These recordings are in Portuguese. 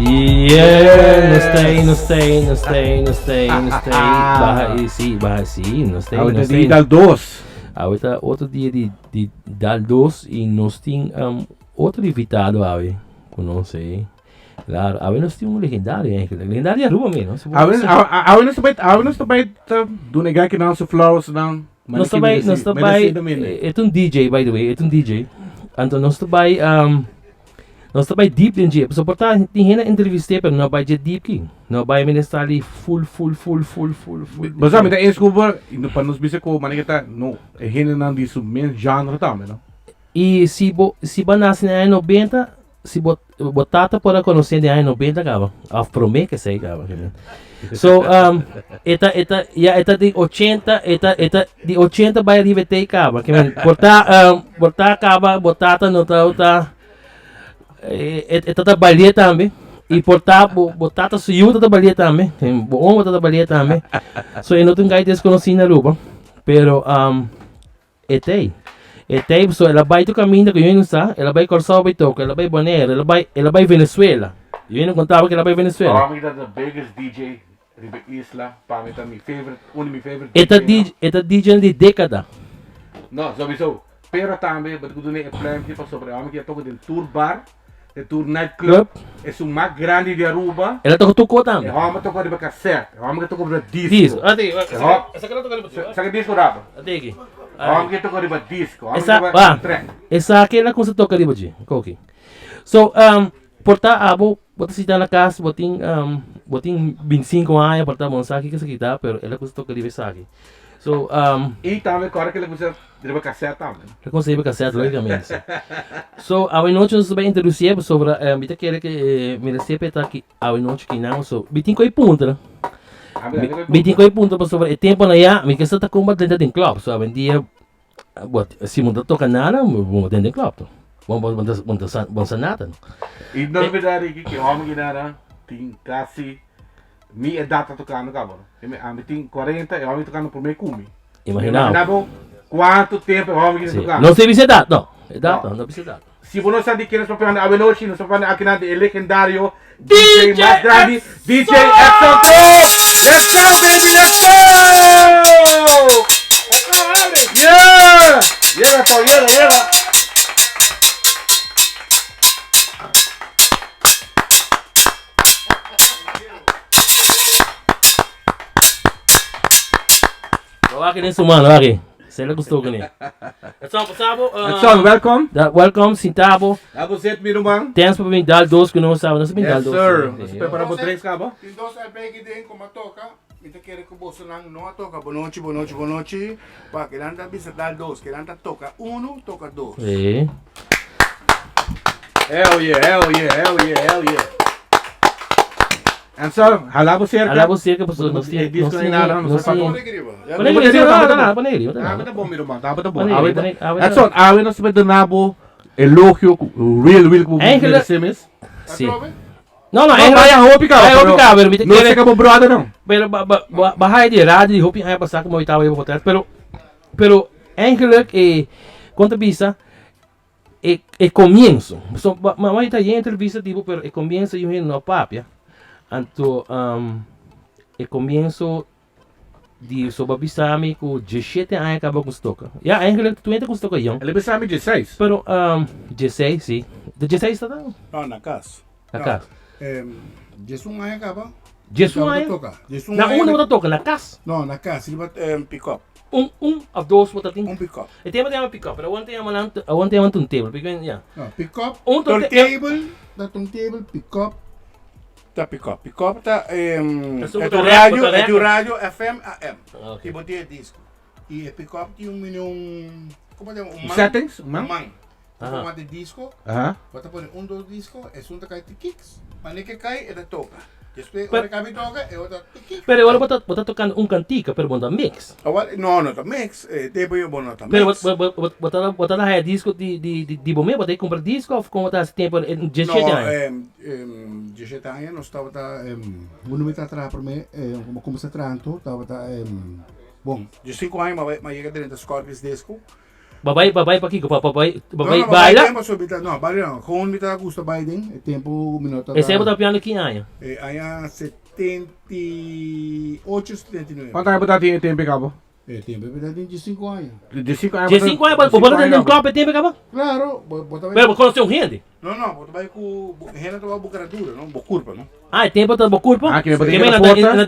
Yeah, não sei. Barra sim, não sei. Ahorita di dal dos. Ahorita outro dia de dar dos e nós temos outro invitado, Avi, que não sei. Claro, Avi nós temos legendário, legendário Aruba mesmo. Awi na sabay do negar que não se flowers não. Nós também, é um DJ, by the way, é um DJ. Então nós também deep dentro, so portanto tem uma entrevista, mas não vai deep aqui, não vai estar ali full. Mas a mim é desculpa, no para nos bisa ko manigita no é hina não disso men genre também, não? E se nasce nos anos 90, se botata para conhecer nos anos 90 acaba, afro-me que sei acaba. So eta de 80, eta de 80 vai riveter acaba, que botar acaba, botata no tá eta trabalha também. E botata suiu trabalha também. Bom trabalha também. So eu não tenho gaita desconhecido na Aruba, pero etei, so ela vai do caminho que eu não sei, ela vai Corsao, vai tocar, ela vai Bonaire, ela vai Venezuela. Eu não contava que ela vai Venezuela. Para mim é the biggest DJ Ribe Isla, para mim é meu favorite, Eta DJ de década. Não, sowieso. Pero também, wat ik doe een plan tipo sobre a mim que toca de tour bar, de tour nightclub, é o mais grande de Aruba. Ela tocou também. É uma toca de cassete, é uma toca de disco. Essa cara toca de disco. Sabe disco rapa? Até aqui. É uma toca de disco. Essa aquela coisa toca de disco. Ok. So, porta abo, bota se na casa, botin 25 anos, porta bom saque que se quita, pero ela coisa toca de saque. So, e também agora que ele usa de cassete também. Eu consigo cassete logicamente. So, a noite nós vamos introduzir sobre bita que me recebe aqui a noite que não, so, bitin coi punta. Bitin coi punta sobre o tempo na ya, me que está combatendo dentro do club, so um dia se muda toca nada, vamos dentro do club. Vamos sanata. E não verdade que homem que nada tem quase minha data tocando cabo. A mim tem 40 e homem tocando por meio cume. Imaginava quanto tempo o homem que tocando. Não sei se é data, não. É data, não precisa data. Se você não sabe que nós estamos falando a noite, nós estamos falando aqui na legendário DJ mais grande, DJ Exxon. Let's go, baby, let's go! Yeah, pô, yeah. Aqui nesse mano, aqui. Se ele gostou com ele. Exxon, welcome. Welcome, Sintabo. Você me irmão. Tens para mim dar dois que não sabe, não sabe dar dois. Yes, sir. Você prepara para três, cabo? Então, se pegue de como toca, me quer que você não toca, boa noite. Para que ele bisa dar dois, que ele toca toca dois. É. Hell yeah. And so, halabo cerca, pessoal, não sei. Disco nem nada, não sei. Panegri. Tá bom, meu irmão, tá bom. Exxon, awe não se vai danabo elogio, real, que semes. Sim. Não, é roupa, cara. Não sei como brother, não. Pero, bahaya de rádio, de roupa, aí passar como eu estava aí por trás, pero, eigenlijk, quanto bisa, comienzo. So, mamãe está em entrevista, tipo, pero, comienzo, eu não papia. Então, comienzo de sobre bisami com 17 anos acaba com toca. Já, eigenlijk, tu entra com toca young. Ele bisami 16. Pero, 16, sim. De 16 está dando? Não, na casa. Na casa. Jesus aí acaba. Jesus aí? Na uma você toca, na casa? Não, na casa. Ele bate pick-up. Ou dois você tem? Pick-up. E tem uma pick-up, pero ontem é um table. Pick-up. Turntable. Turntable, pick-up. Tá pick-up. Pick-up tá é do rádio FM AM. E botei disco. E pick-up tem como é um settings? Man. Forma de disco. Bota por dois discos, é um cai de kicks. Mas nem que cai, ele toca. Depois, quando cai toca, é outra kicks. Pero agora bota tocando cantica, pero bota mix. Não tá mix. Tempo eu vou tá mix. Pero bota na disco de bomé, bota comprar disco ou como tá esse tempo de 17 anos? 17 anos, nós estava não me atrás para mim, como se tranto, estava bom, de 5 anos, mas chega dentro da Scorpius disco. Babay pa Kiko, babay No, baila. tempo so bita, no, bali não. Com bita gusto Biden, tempo minuto. Esse é o piano que há. Aí 78, 79. Quanto tempo tá tinha tempo, cabo? Tempo bita de 5 anos. De 5 anos. De 5 anos, bota dentro de um copo, tempo acaba. Claro, bota Pero conheceu um rende? Não, bota vai com renda to bucaradura, não, curva, não. Ah, tempo tá curva. Ah, que me Que botar na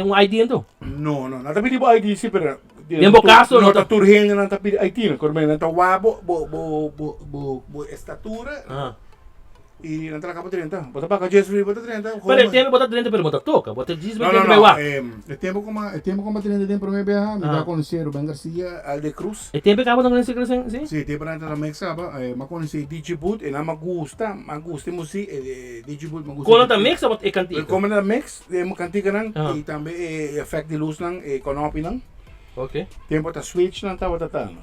um ID então. No, nata pidi ba ID si pero. Tempo caso no ta turhen na ta pidi IT, no corben na ta wabo bo estatura. Ah. E na ta capa 30. Bota ba ka Jesus bota 30. Pero el tempo bota dentro, pero bota toca, bota diz No, bem no, bem no. lá. Tempo como 30 tempo me BH, me Ah. da conhecer o Ben Garcia, Alde Cruz. El tempo acaba não conhece crescendo, sim? Sì, tempo na ta mexaba, ma conhecer DJ Boot e na ma gusta música DJ Boot ma gusta. Quando tá mix ou é cantiga? Como na mix, mo cantiga nang Ah. e também effect de luz nang e konopi nang. Ok. Tempo ta switch nang ta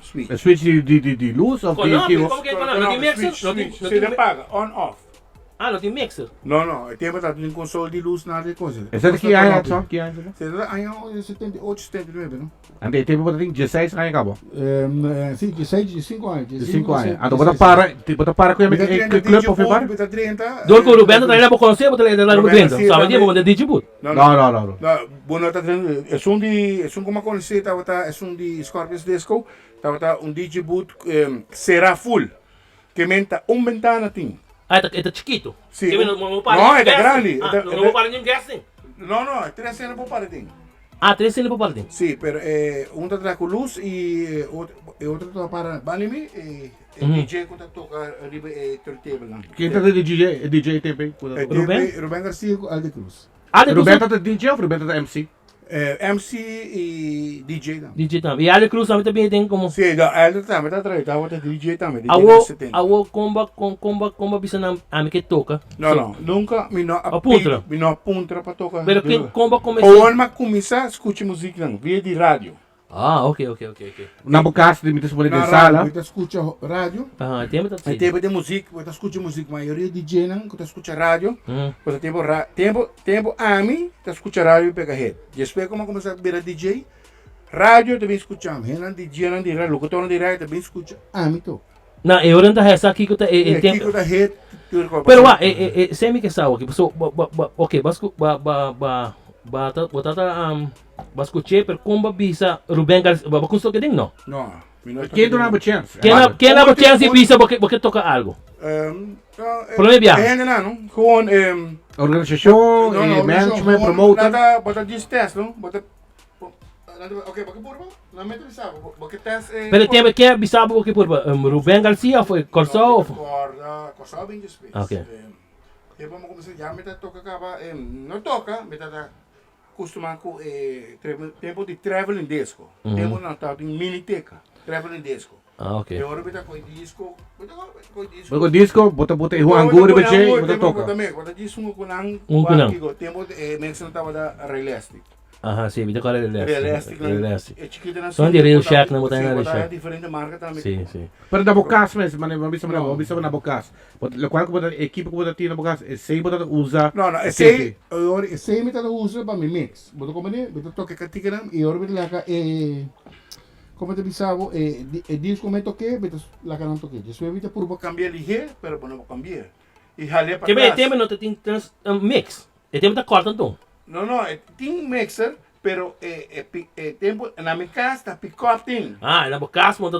switch. Switch de luz ou Como que é para não tem mixer? Se apaga, on off. Ah, não tem mixer. No, tempo tá tem console de luz na de coisa. Esse daqui é só que é. Você tá aí 78, 79, não? Ante tempo bota tem 16 anos, cabo. Sim, de 6, de 5 anos. De 5 anos. Então bota para com que clube of bar? Bota 30. Dor com o Rubento tá lá para conhecer, bota lá no Rubento. Sabe de onde digibut? Não. Não, bueno, tá tendo, é um como conhecer, tá de Scorpions Disco, tá DJ boot será full. Que menta ventana tem. Ah, é chiquito. Sim. Não, Não, é grande. Não vou parar nenhum guessing. Não, é 3 cenas por parte tem. Ah, 3 cenas por parte. Sim, pero tá com luz e outro tá para banime e DJ que tá toca arriba turntable lá. Quem tá de DJ? DJ também. Rubén Garcia com Alde Cruz. Ah, de Roberto tá DJ ou Roberto tá MC? MC e DJ também. DJ também. E Ali Cruz também tem como... Sim, Alde também tá atrás, tá DJ também. Awo comba bisa na ami que toca. Não, nunca me não Apunta. Me não apunta para tocar. Pero que comba começa... Ou uma começar a escutar música não, via de rádio. Ah, ok. Na bocaça de mitas boletim Na sala. rádio, você escuta rádio. Ah, tempo tá Aí sim. tempo de música, você escuta música, maioria DJ não, você escuta rádio. Você tempo ami, você escuta rádio e pega head. Depois como começar a virar DJ, rádio também escutamos. Renan DJ não dirá, locutor de rádio também escuta ami to. Na eu tá essa aqui que tá Kiko da head. Pero semi que sabe que so ok, basco basco che per comba bisa Rubén Garcia, ba kunsto que ding no. Não. Quem não have chance? Quem na chance bisa porque toca algo. Problema bia. Não, gewoon Organização, management, promoter. Nada, bota diz test, não? Bota ok, porque por na metro sabe, porque test Pero tempo que bisa porque por Rubén Garcia foi Corsó. Corsó bem de space. Ok. E vamos começar já meta toca acaba, não toca, meta da costuma com tempo de traveling disco. Tempo não tá em miniteca, traveling disco. Ah, ok. E agora meta com disco, Bago disco, bota e anguri ba che, bota toca. Bota disco com ang kunang. tempo mention tava da realistic. Aha, sim, vida cara Realistic. realistic. É chiquita na Só de Real Shack na botar na Shack. Shack. Diferente marca também. Sim. Pero na bocaça mesmo, mabisa na bocaça. Lo qual que bota equipe que bota na bocaça, sei bota usa. Não, esse me tá usa para me mix. Bota como né? Bota toque catica nam e ora lá cá como te bisavo disco me toque, bota lá cá não toque. Isso evita por cambiar ligeiro, pero não cambiar. E ralé para Que bem, trás. tempo não tem mix. E tempo tá corta então. Não, tem mixer, pero tempo na minha casa tá pick-up tem. Ah, na bocaça monta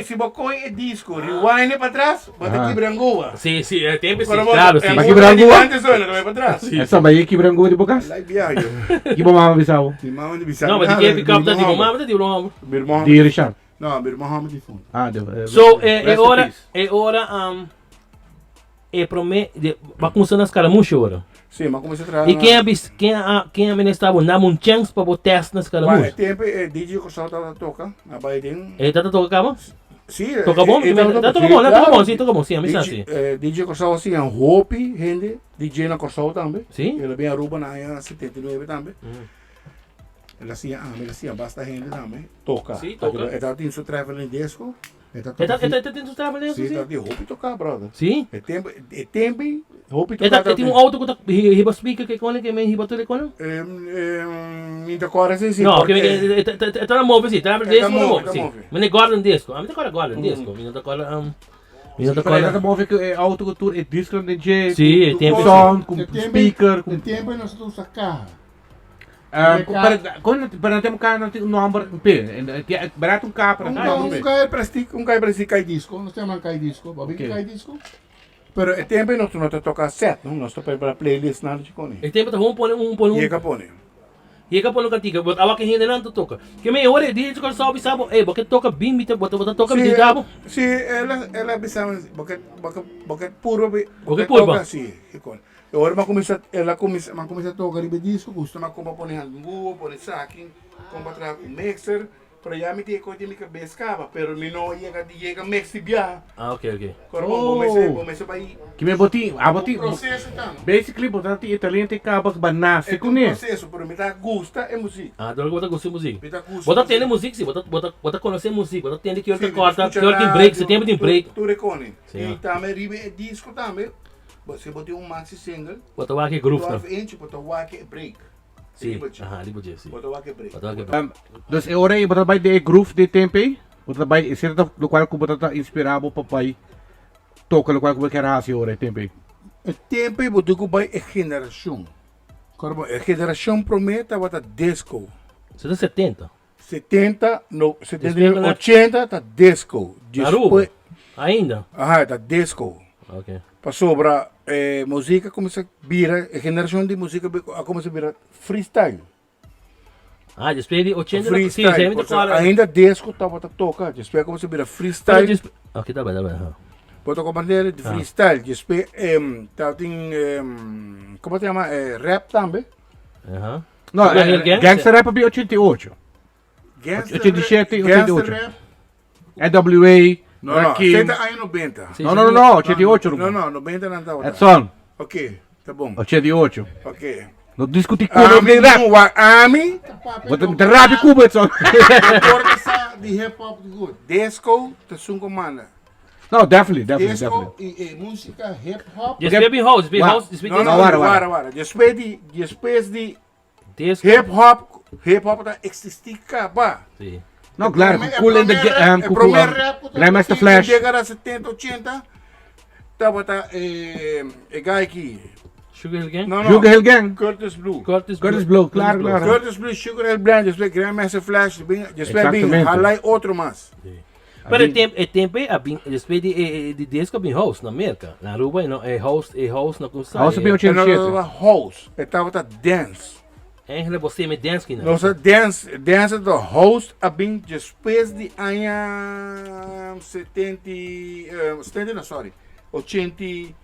Se bocoi é disco, rewind para trás, bota aqui brangua. Sim, é tempo sim, claro, sim. Mas que brangua? Antes olha, não vai para trás. Essa vai equipe anguri de bocaça. Lá viajo. Que bom mabisa. Di mama di bisao. Não, mas de que pick up tá de mamãe, tá de mamãe. Birmão. Di Richard. Não, Birmão de fundo. Ah, So, é hora promete vai começar nas caramuchas agora. Sim, mas comecei a trabalhar. E quem administrava na um chance para botar teste nas Mas caramuchas? tempo DJ que só tá toca, na Biden. E tá tocando? Sim, Toca bom? Toca bom, sim, a missa sim. DJ Corsol assim, um Hopi, gente, DJ na Corsol também. Sim. Ele vem a Aruba na 79 também. Ele assim, basta gente também. Toca. Sim, toca. Ele tá tendo seu traveling disco. Ele tá tentando trabalhar Sim, tá assim? de Hopi tocar, brother. Sim? É tempo, Hoop je Ita tem um auto que tá hiba speaker que quando que me hiba tudo quando? Ainda agora sim, sim. Não, que tá na move sim, tá na disco na move tá sim. move. Mas nem guarda um disco. A mim tá guarda um disco. Minha tá guarda minha tá Para guarda. move que é auto que tour é disco de DJ, Sim, com tempo som, com speaker, com De tempo nós estamos a carro. para ter um carro não tem um número P, é barato um carro para Um cai para cai disco, nós temos um cai disco, babi Ok. cai disco. Pero é tempo nós não toca set, não nós toca para playlist nada de cone. E tempo tá um pon E capone. E ka polo katika, but awak hindi lang to toka. Que me ore di ko sabi sabo, bakit toka bim bita bota toka Sim, bim dabo. sim, ela bisama, bakit puro Bakit puro ba? Sim, icon. Ora ela começa a tocar ribe disco, gusto ma como pone handbuo, pone sacking, como tra com mixer, para já me ter coisa me cabeça cava, pero me não chega mix bia. Ah, ok. Quando começa vai que me boti, processo então. basically botando italiano tem cabo que banase É com um isso. processo, pero me dá gusta é música. Ah, dole bota gosto música. Me dá gusta. Bota tende música sim, bota conhecer música, bota tende que Sim, outra corta, escucha que outra tem rádio, break, você tem de break. Tu recone. Sim. E também ribe é disco também. Você botou um maxi single, Bota wa que groove tá. 12 inch, botou wake break. Sim. Ah, libo je, sim. Botou wake break. Bota wa que. Dus é hora aí botar by de groove de tempo botar by certo do qual que botar inspirado para pai toca do qual que quer raci hora tempo. O tempo é botou com a geração. Corbo, a geração promete botar disco. Você tá 70. 70, no, 70, Disco, né? 80 tá disco. Aruba. Ainda. Tá disco. Ok. Passou para música começa a virar, a geração de música começa a virar freestyle. Ah, depois de 80 sim, Freestyle. você me declara. Ainda disco estava a tocar, depois começa a virar freestyle. Ok, tá bem, tá bem. Botou com maneira de freestyle, depois tem, como se chama, rap também. Aham. Não, Gangster Rap é 88. 87, 88. Rap. NWA, Não, Rakim. senta aí 90. Não, 88. Não, 90 não está. Edson, Ok, tá bom. 88. Ok. Não discuti com o Ami, rap. Ami, Bota rap Cuba, Edson. agora está de hip hop de good. Disco, tá sungo mana. Não, definitely. Disco e música hip hop. Depois de house, depois Wow. house, depois Não, de não, Wara. wara. Depois de disco. hip hop tá existir cá, Sim. Não, claro, cool in the Grandmaster Flash. Chegar a 70, 80, tava guy aqui. Sugar Hill Gang? Não, Sugar Hill Gang. Curtis Blue. Curtis Blow, claro. Curtis Blue, Sugar Hill Brand, depois Grandmaster Flash, depois Exatamente. halai outro mais. Pero é tempo depois de disco bem host na América. Na Aruba não é host na costa. House bem 87. House, estava dance. É você me dance que não. Nossa dance do host a bem depois de ano 70 não, sorry, 88,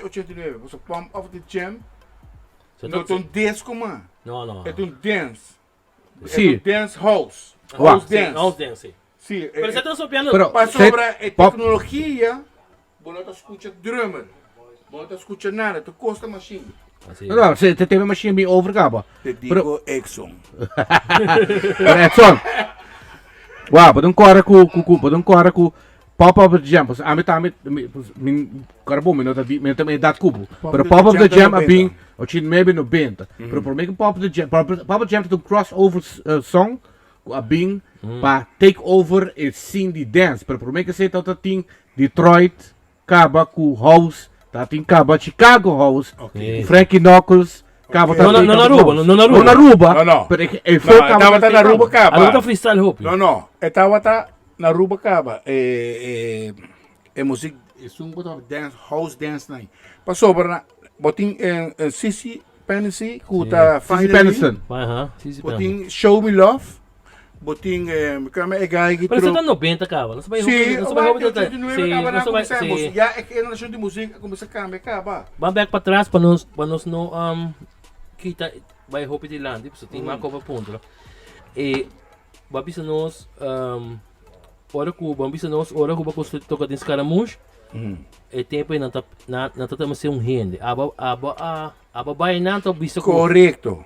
89, você Pump of the Jam, não é um disco, mano, Não. é um dance, Sim. dance house, Uau. house dance, House dance. sim, Pero você tá só piano. Pero- para Set- sobre a pop- tecnologia, você não escuta drummer, você não escuta nada, tu costa machine, Assim. Não, você teve uma machine bem overcaba. te digo Exxon. Edson. Wow, podem correr com Pop-Up Jam. A mim também, carbo, me também dá cubo. Pero Pop-Up the Jam é bem, eu tinha maybe 90. Pero por mim que Pop-Up the Jam é um crossover song, a bem, para take over e scene de dance. Pero por mim que você tá tem Detroit, acaba com House, tá tem acaba Chicago House, Ok. Frankie Knuckles, acaba Não, não, na Aruba, não na Aruba. Não na Aruba. Não. Pero ele Não, estava na Aruba A luta Caba. freestyle hope. Não, estava na Aruba Caba. É música, é dance, house dance não. Passou para botin Sissy Penisy, que tá Sissy Peniston. Aham. Sim. botin Show Me Love, botin kama é guy que Pero você tá 90 cara. Não sabe sim, não sabe eu tinha de novo acaba na Sim, começar sim. música. Já é que a nação de música começa a cambiar Caba. Vamos back para trás para nós não kita vai hope de land, tipo, tem uma copa ponto. E babisa nós ora Cuba construir toca de escaramujo. E tempo não tá tentando ser rende. Aba vai não tá visto com Correto.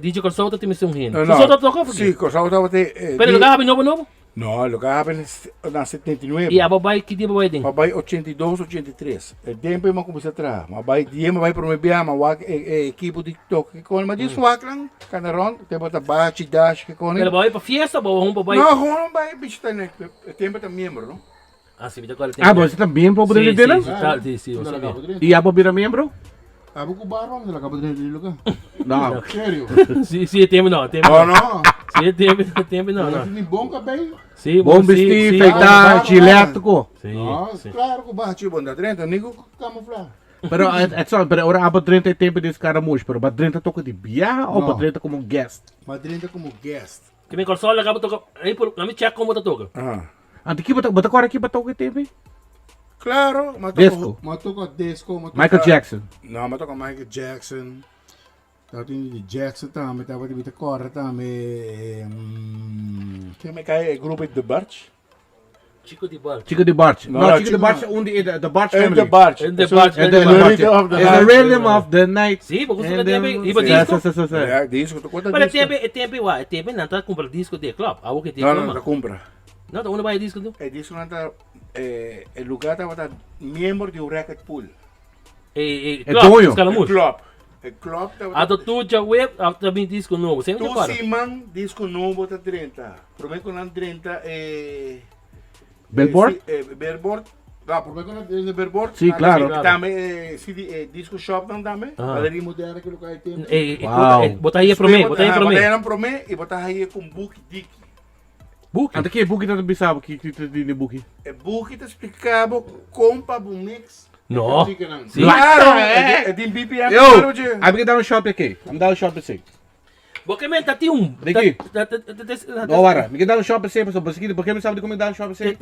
DJ Corsauta tem ser rende. Não, Corsauta toca sim, Corsauta vai ter. Pero lugar novo. No, lo que happened na 79. E a babae, que dia babae din? Mabay 82, 83. El tempo yung makumpisa atrás. Mabay, di mabay promebia, mawag equipo de TikTok. Kung mas swak lang, kanaron, tempo ta bachi dash que com. Ela babae pa fiesta ba um babae? Não, não vai bicho tá né. Tempo tá membro, não? Ah, sim, qual Ah, você também pode poder dele? Sim, eu sabia. E a bobira membro? Abo ko baro, não acaba de dele lugar. Não. Sério? Sim, tempo não, tempo. Oh, não. Sim, tempo não, não. Ni bom cabelo. Sim, Bom vestir, feitar, gileto. Sim, sim. Claro que bate bom da 30, nigo camuflar. Pero é só, pero ora aba 30 tempo desse cara moço, pero ba 30 toca de biar ou ba 30 como guest? Mas 30 como guest. Que me console acaba toca. Aí por, na me check como tá toca. Ah. Ante que bota agora aqui ba toca tempo? Claro, Disco. Matoka disco, matoka Michael Jackson. Não, matoka Michael Jackson. Tava tendo de Jackson também, tava de Cora também. Quem me cai é grupo de Barch? Chico de bar. Chico de Barch. No, No, Chico de Chico Barch no. only the Barch And family. the Barch. And the Barch. And the the Barch. Rhythm of the It's the night. rhythm of the night. Sim, porque você And tem then- iba Yes, disco. yes, yes, yes. É, disco, tu conta Mas disco. é tempo não tá comprar disco de club. A o que tem Não, não, club. não compra. Não, tá onde vai disco do? É disco não tá, o lugar tava membro de um record pool. É É club, tonho. escalamus. Club. O club A tava... do tu já web, a também disco novo. Sempre Tu agora. Simão, disco novo tá 30. Prometo que não 30 é... Billboard? Billboard. Ah, prometo que não é Billboard. Sim, claro. Também, disco shop não também. Ah. Valeria moderna que o lugar tem. Uau. Botar aí pra mim, botar aí pra mim. Botar aí pra mim e botar aí com book dick. Book. Ante que book tá bisabo que de book. É book tá explicado compra um mix. Não. Sim. Claro, é de BPM. Yo, I'm gonna down shop aqui. I'm down shop assim. Porque men tá tem um. Daqui. Não, para. Me down shop assim, pessoal. Porque me sabe como down shop assim.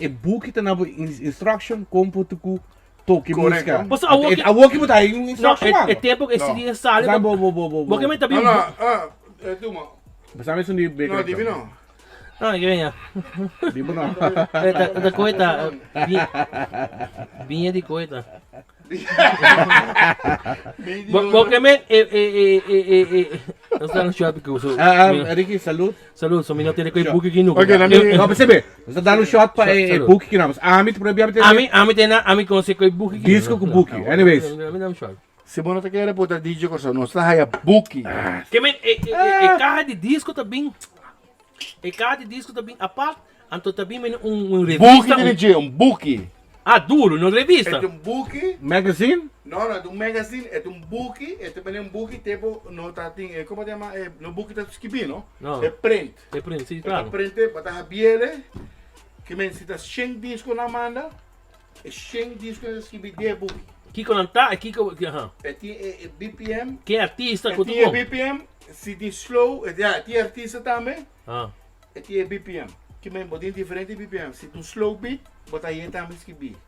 E book tá na instruction como tu toque música. Você A walk botar aí instruction. Não, é tempo que esse dia sale. Porque men tá bem. Não, é Duma. Mas a mim não dibe. Não, divi não. Não, que venha. Dibe não. Da coita. Vinha de coita. Porque men nós estamos no shopping que eu sou. Ricky, salud. Saludos, só minuto ele com o book aqui no. Ok, na minha- Não, percebe? Você dá no shot para Salud. book que não. A mim tu proibia ter A mim tem na, a mim consegue com o book aqui. disco com book. Anyways. A mim dá um shot. Se você não quer botar DJ com não está aí a book. Que men carro de disco também. E carro de disco também a parte. Então também men Book revista. de DJ, book. Ah, duro, não revista. É book. Magazine? Não, não, é magazine, é book, é também book, tipo, não tá tem, como se chama, no book tá escrito, não? Não. É print. É print, sim, Tá claro. print, botar a biele, que men se tá 100 disco na manda, é 100 disco na escrito de book. Kiko não tá, é Kiko, aham. É BPM, Que artista que é tu tinha bom? BPM, se de slow, é tinha artista também, Ah, é tinha BPM. Que men botar diferente BPM, se tu slow beat, botar aí também escrito.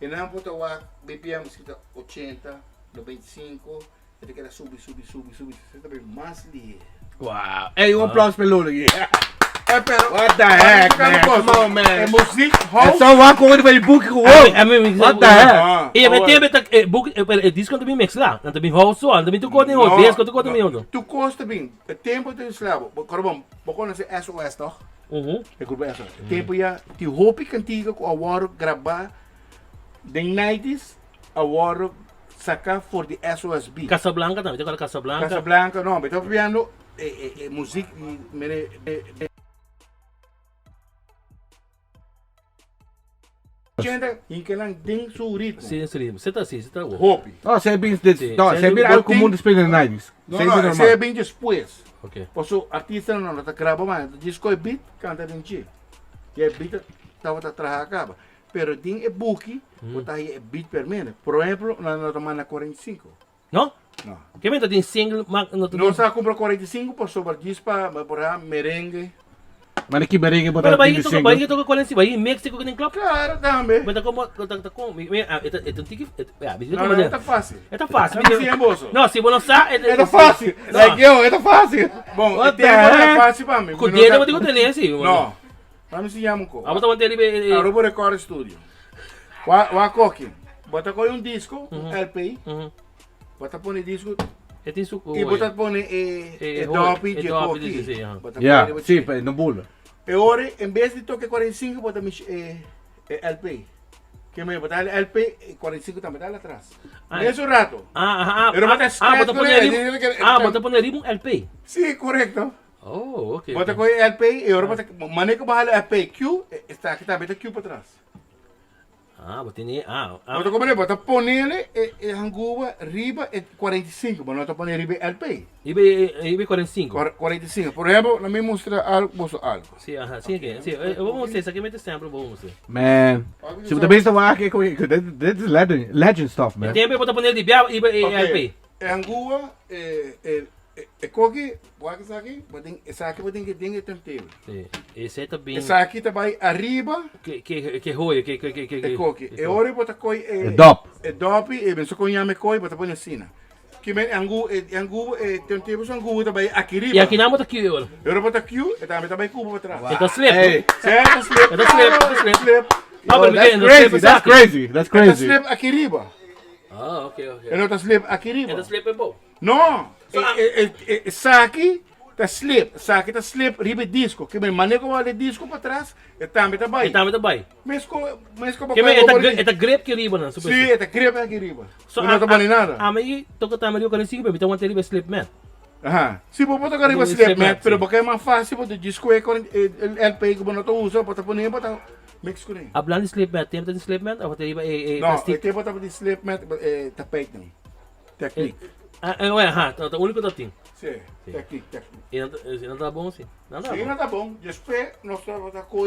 E não botar o BPM escrito 80, 95, ele quer subir, você também mais ligeiro. Wow. Hey, um aplauso para Lula aqui. É, pero... What the heck, man? Come on, man. É música, É house. só uma coisa para book com o What the heck? E mas tem book, disco também mix lá, também house só, também tu corta em outro, disco tu corta em outro. Tu gosta bem, o tempo do eslavo, bom, quando você SOS, não? É grupo SOS. O tempo já, te roupa cantiga com a hora gravar, the 90s, a hora sacar for the SOSB. Casablanca também, tem aquela Casablanca. Casablanca, não, mas estou vendo música, em que lang ding su ritmo. Sim, sim, você tá assim, você tá bom. Hope. Não, você é bem... Sim. Não, você é bem algo comum dos Pedro Nights. Não, Sempre não, normal. esse é bem depois. Ok. Posso artista não está grava mais, disco é beat, canta bem chi. E é beat estava a trabalhar acaba. Pero tem é book, botar aí é beat per minute. Por exemplo, na tomada 45. Não? Não. Que men tem single, Não está a comprar 45 por sobre dispa, por aí merengue. Mas aqui merengue Pero botar vai de que single. toca com esse, vai em México que tem club. Claro, também. Mas tá como tá com, é um tique, Não, não, tá fácil. é fácil. Não é moço. Não, se você não sabe, É fácil. Like eu, é fácil. Bom, What o tempo the é heck? fácil para mim. com o dedo eu digo tem assim. Não. Vamos se chamar com. Ah, botar manter ele. Arubo Record Studio. Wa coque. Bota com um disco, LP. Bota põe disco É tem suco. e bota põe dope de coque. Yeah, sim, no bolo. E ora, em vez de tocar 45, bota LP. Que me botar LP e 45 também, dá lá atrás. Nesse rato. Pero bota scratch bota con él. bota poner ritmo LP. Sí, correcto. Oh, ok. Bota com LP e ora bota maneira que bahala LP Q, está aqui também, tá Q para trás. Bota nem, Bota como ele, bota ponele e hanguva riba e 45, mas não tá ponendo riba LP. IB 45. 45. Por exemplo, na me mostra algo, Sim, sim, sim. Eu vou mostrar, isso aqui é sempre bom mostrar. Man. Se você também está aqui, this is legend stuff, man. Tempo bota poner IB LP. Hanguva e coque, pode essa aqui, essa aqui pode ter dinheiro tempo. Sim. Esse tá bem. Essa aqui tá vai arriba. Que roia, que E coque. E ora bota coi Dop. E dop e ben so coi llame coi bota põe assim. Que men angu tempo so angu tá vai aqui riba. E aqui não bota aqui agora. E ora bota Q e também tá vai cubo para trás. Então slip. Certo, slip. That's crazy. That's Tá crazy. slip aqui riba. Ok. E não tá slip aqui riba. Então slip é bom. Não. Saki tá slip riba disco. Que men maneco o disco para trás e também tá vai. E também tá bem. Mesco Que é tá grip que riba não. Sim, é tá grip aqui riba. So, Não tá bom nada. Aí toca também o 45, então uma riba slip man. Ajá. Si vos botas arriba slip mat, pero porque é mais fácil, você disco é com LP que você não usa, bota poner, bota mix com ele. Hablando de slip mat, tempo de slip mat, ou riba Não, plastic. tem bota de slip mat, tapete não. Technique. O único que tem. Sim, technique. E não tá bom assim. Não tá Sim, bom. não tá bom. Depois, nós bota com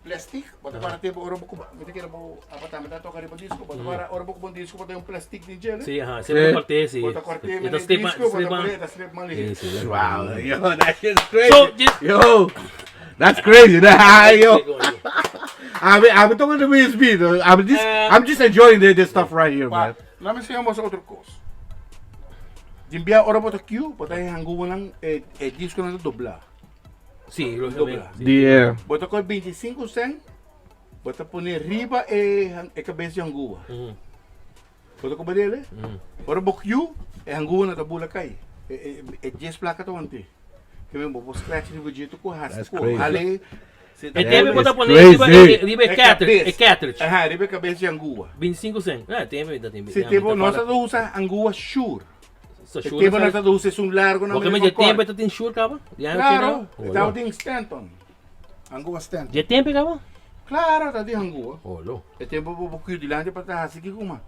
plastic, bota para tempo, ora boco, me quero bo apartamento toca arriba disco, bota para ora boco bom disco, bota plastic de gel. Sim, sempre cortei, sim. Bota corte, E tá slip disco, bota man. slip man. Sim. Wow, yo, that shit's crazy. So, just Yo, that's crazy. Yo, I'm talking to me speed. I'm just enjoying this stuff right here, man. Lá me ensinamos outra coisa. Jimbia ora bota Q, bota aí hangu lang disco na doblar. Sim, Doblar. Yeah. Bota com 25 cent, bota poner riba e cabeça de hangu. Bota com badele. Ora bota Q, e hangu na tabula cai. E 10 placa to ante. Que mesmo vou scratch de jeito com That's rasco. crazy. Ale E tempo botar It's poner crazy. riba cartridge. Aha, riba cabeça de hangu. 25 cent. Tempo ainda tem. Se tempo nós usa hangu sure. So, Se tempo nós usa um largo na Porque de tempo ainda tem sure, cava? Claro, tá tem Stanton. Hangu Stanton. De tempo, cava? Claro, tá de hangu. Olho. E tempo vou pouquinho de lante para tá assim que como.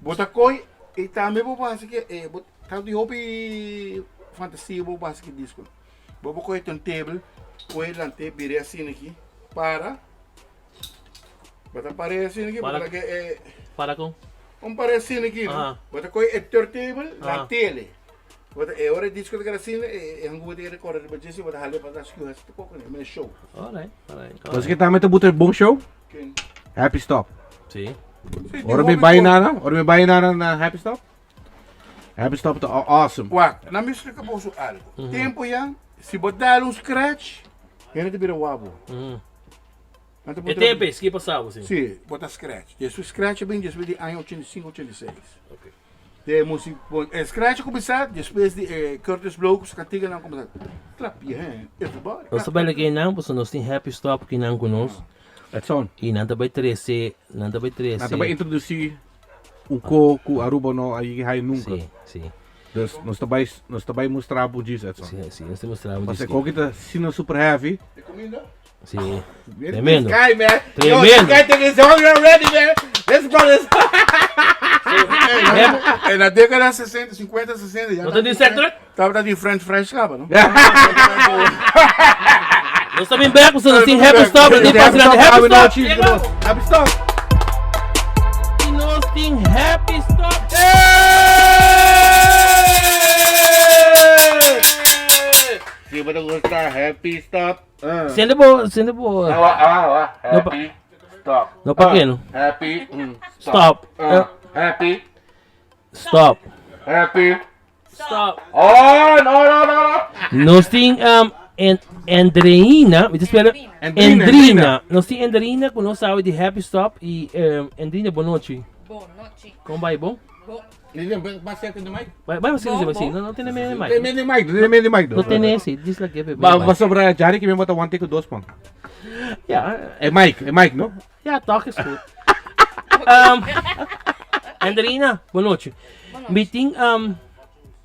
Bota coi e também vou passar que tá de hobby fantasia vou passar que disco. Vou coi um table, coi lante bire assim aqui para. Bota parede assim aqui, bota que Para com? parede assim aqui. Bota coi table na tele. Bota hora disco de assim e hangu de recorrer de assim bota halia para das que o resto pouco né, show. Alright. Mas que tá muito bom bom show? Quem? Happy Stop. Sim. Ora me buy nada? Ora me buy nada na Happy Stop? Happy Stop tá awesome. Wak, na mistura que posso algo. Tempo yan, se botar scratch, ele te vira wabo. E tempo, que passava, sim. Sim, botar scratch. Esse scratch é bem depois de ano 85, 86. Ok. De música, scratch começar depois de Curtis Blow, que cantiga não começar. Clap your hand, everybody. Nós também lagi não, porque nós temos Happy Stop que não conosco. That's on. E não também 13, não também 13. Nata ba introduzir o Aruba no aí hay nunca. Sim. Dus nós também mostrar o disso, that's on. Sim, nós mostramos Mas é isso. que kita sino super heavy. E comida? Sim. Tremendo. This guy, man. Yo, Tremendo. this guy think he's hungry already, man. Let's go. É na década 60, 50, 60. Não tem sector? Tava de French fries, caba, não? Nós também bem, porque nós temos Happy Stop, nós temos Happy Stop. Happy Stop. E nós temos Happy Stop. Se você gostar, Happy Stop. Sendo boa. Happy Stop. No pequeno. Happy Stop. Happy Stop. Happy Stop. Oh, no. Nós temos Andreina, me espera. Andrina. Nós temos Andrina, que nós sabemos de Happy Stop. E Andrina, boa noite. Boa noite. Como vai, bom? Más cerca do mic? Vai mas Bom, assim, bom. não tem nem meio Tem mic. meio de mic, não tem meio de mic. Não tem nem esse, diz lá que é Mas sobre Jari que me bota one take 2 pang. Yeah, É mic, não? yeah, talk is good. Andrina, boa noite. Boa noite. Meeting,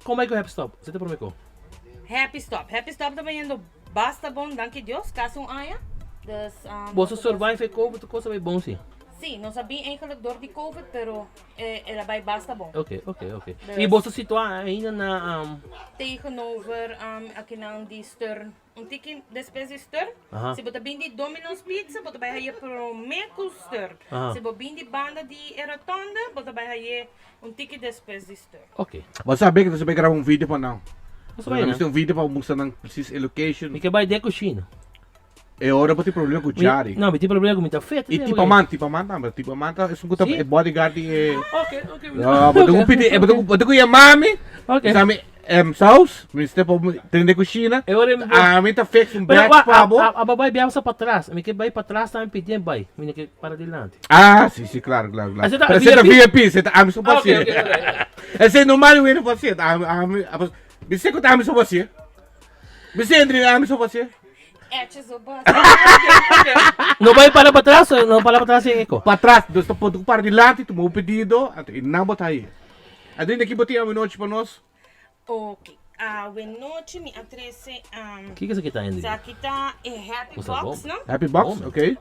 como é que é o Happy Stop? Você tá por mim? Happy Stop. Happy Stop também indo basta bom, danke Deus. Caso aia. Dus, Você survive e COVID, tu coisa bem bom sim. sim, não sabia eigenlijk door die COVID, pero ela vai basta bom. Ok. Dus- E você situa ainda na, Tegenover aqui na die Stern. Tiki despes die Stern. Aha. Se você bem die Domino's Pizza, você vai aí pro Meco Stern. Aha. Se você bem die banda die Rotonda, você vai aí tiki despes die Stern. ok. Mas sabe que você vai gravar vídeo para não? Você vai, Nós né? tem vídeo para mostrar não precisa location. Me que vai de coxina. É hora para ter problema com o Jari. Não, me tem problema com muita feta. E tipo man, não, tipo man tá, isso é bodyguard e Ok. ah, mas eu ia mami, Ok. sabe, sauce, me step tende cozinha. Eu orei Ah, me tá fix um Pero back pabo. a babai biasa para trás. Me que vai para trás também pedindo vai. Me que para dilante. Ah, sim, claro. Ah, você tá Mas você tá VIP? VIP, você tá amigo Ah, ok, você. ok. Esse é normal o você. Me sei que tá amigo você. Me sei entre amigo você. Não vai para trás, não para trás em eco. Para trás, dos tá pondo para dilante, tomou o pedido, e não botar aí. Adriana aqui botei a noite para nós. Ok. Boa noite, me atrese. O que isso aqui tá indo? Sa aqui tá Happy Usa Box, bom. não? Happy box, Bom, ok?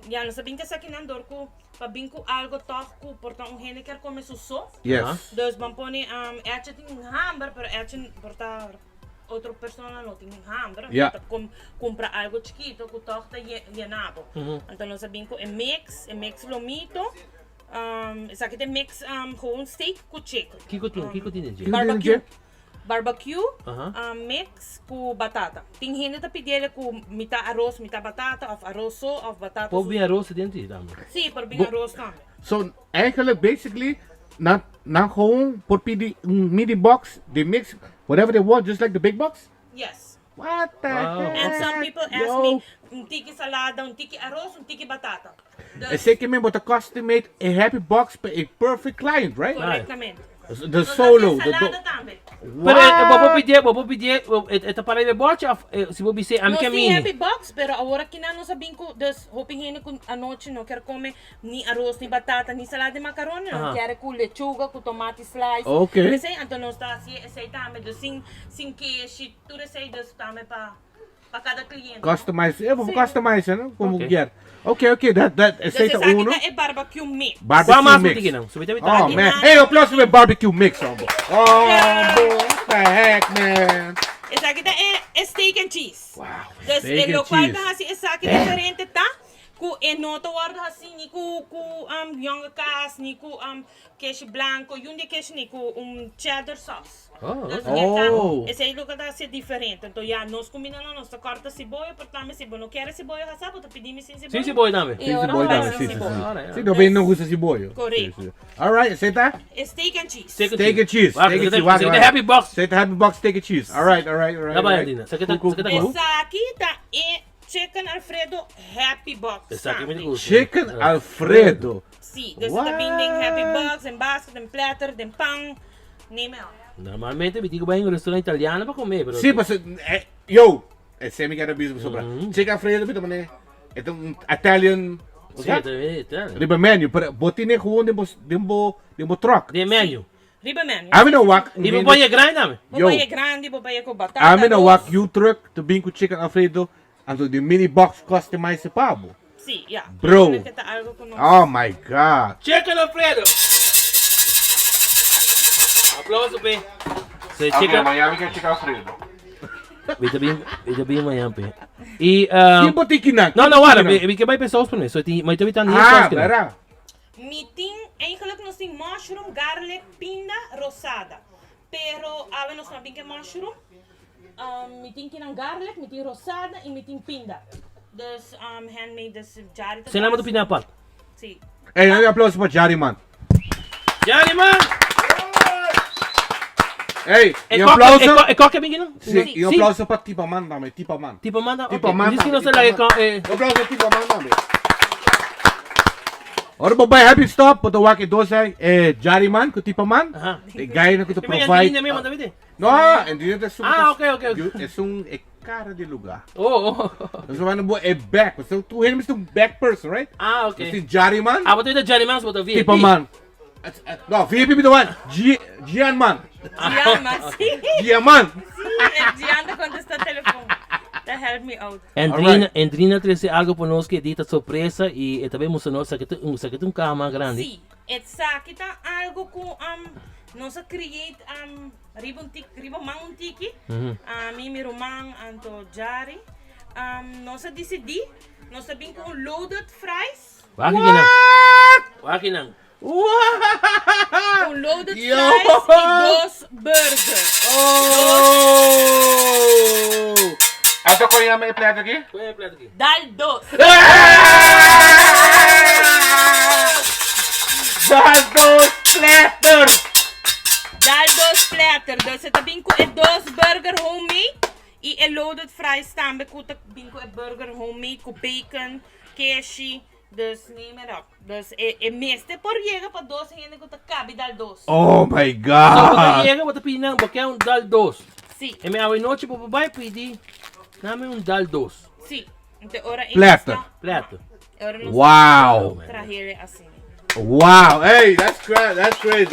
Ja, não sabia que essa aqui não dorco. Para bem com algo toco, portanto, gente quer comer susso. Yes. Dus vamos pôr, ela tem hamburger, pero ela portar outra pessoa não tem hamburger. Yeah. Compra algo chiquito, que toca llenado. Então, nós sabemos que é mix lomito. Essa aqui tem mix gewoon steak com chicken. Que tem de? Barbecue, Aham. mix com batata. Tem gente que pede com mitad arroz, mitad batata, of arroz só, of batata. Pô, bem arroz dentro dame. Sim, por bem arroz também. So, eigenlijk basically, na gewoon por pedir mini box, they mix whatever they want, just like the big box? Yes. What the Wow. heck? And some people ask me, tiki salada, tiki arroz, tiki batata. I say que me bota custom made a happy box for a perfect client, right? Corretamente. The solo, the salada também. Pero vou pedir, esta para ele bote, se vou dizer, a Nós minha tem mini. happy box, pero agora que não sabemos que das hoping com a noite não quer comer nem arroz, nem batata, nem salada de macarrone, não quer com lechuga, com tomate slice. Okay. Mas aí, então nós está assim, esse também, dos sem queijo, tudo isso aí dos também para cada cliente. Customize, eu vou Sim. customize, né? Como Okay. quer. Okay, that aceita Essa uno. aqui é barbecue mix. Qual Barbecue mais mix. que não? Subite Oh Aqui man, na- hey, aplauso for barbecue mix, oh boy. Oh boy, what the heck, man? Essa aqui é steak and cheese. Wow, Dus steak el and local cheese. tá assim, essa aqui é diferente, tá? Com enoto guarda assim, ni com young cas, ni com queijo branco, e de queijo ni com cheddar sauce. Dus Oh. esse aí local tá assim diferente. Então já nós combinamos, nós corta cebola, portanto se não quer cebola, sabe? Tu pedimos sem cebola. Sim, boi dame. E Sim, agora boy, vai dame, sem sim, cebola. sim. Sim, também não gusta cebola. Correto. Sim, sim. Alright, aceita? Steak and cheese. Steak and cheese. Ah, Steak and você cheese. tem happy box. Aceita happy box, steak and cheese. Alright. Tá bem, Andina. Você quer tá Cool. Essa aqui tá chicken Alfredo Happy Box. Essa aqui é muito também. gosto. Chicken Alfredo. Sim, dus What? também tem Happy Box, tem basket, tem platter, tem pão, nem mel. Normalmente me digo vai em um restaurante italiano para comer, pero Sim, mas yo, é sempre que era bispo sobra. Chicken Alfredo, bito mané. Ito Italian. Sim, tá. Riba menu, pero botine gewoon dimbo truck. De menu. Riba menu. Amin na wak. E vou pôr grande dame. Bobaia grande, bobaia com batata. Amin na arroz. wak you truck to bing com chicken Alfredo. Anto the mini box customize sa pabo. Sim, já. Bro. Tem que tá algo com nós. Oh my god. Chicken Alfredo. Aplauso pe. Se chicken. Miami que chicken Alfredo. Ito bem amanhã pe. E Quem botiki na? não, olha, vi que vai pessoas para mim. Só tem, mas também tá nem Ah, sauce que não. pera. Meeting, eigenlijk nós tem mushroom, garlic, pinda, rosada. Pero, ave nós não tem que mushroom. Meeting que não garlic, meeting rosada e meeting pinda. Dus, handmade, dus jari. Sem nada do pinapat. Sim. Hey, um aplauso para Jari, man. Jari man. Hey, E um aplauso. qual que é bem que não? Sim, e um aplauso para Tipa Man, dame, Tipa Man. Tipo manda. Tipo manda. Diz que não sei lá Um aplauso para Tipa Man, dame. Ora babay happy stop, puto wak dos Jari man, ko tipo man. Aha. Gaya na ko to Di ba yan, provide. hindi na may mga David eh? No, hindi na das. Okay. Es un cara de lugar. Oo. Nós vamos no back. So tu hen Mr. back person, right? Okay. Si Jari man. Bato ito Johnny Mans, bato VIP. Tipo man. No, VIP be the one. Gian man. Gian, mas. Gian man. Gian da contesta o telefone. That help me out. Andrina trouxe algo para nós que é dita surpresa e também mostrou que é um cama grande. Sim, essa aqui tá algo com nossa create ribbon mang tiki. Mimi romang anto jari. Nossa decidi, nossa bem com loaded fries. Waki nang. Com loaded fries e 2 burgers. Oh! Ato ko yung may plato aqui? Qual é a plata aqui? Dal 2. Santos platter! Dal 2 platter. Você tá bem com 2 burger homemade e loaded fries também com bem com burger homemade com bacon, queso. Dus neem het op. Dus meeste por llega para 2 gente que cabe dal 2. Oh my So, God! baka iega, baka pinang, baka dal dos. Sim, E may away noche po babay, pwede namin dal dos. sim. Então, ora Platter. Plato. Ora não Wow! trazer assim. Wow! Hey, that's crazy.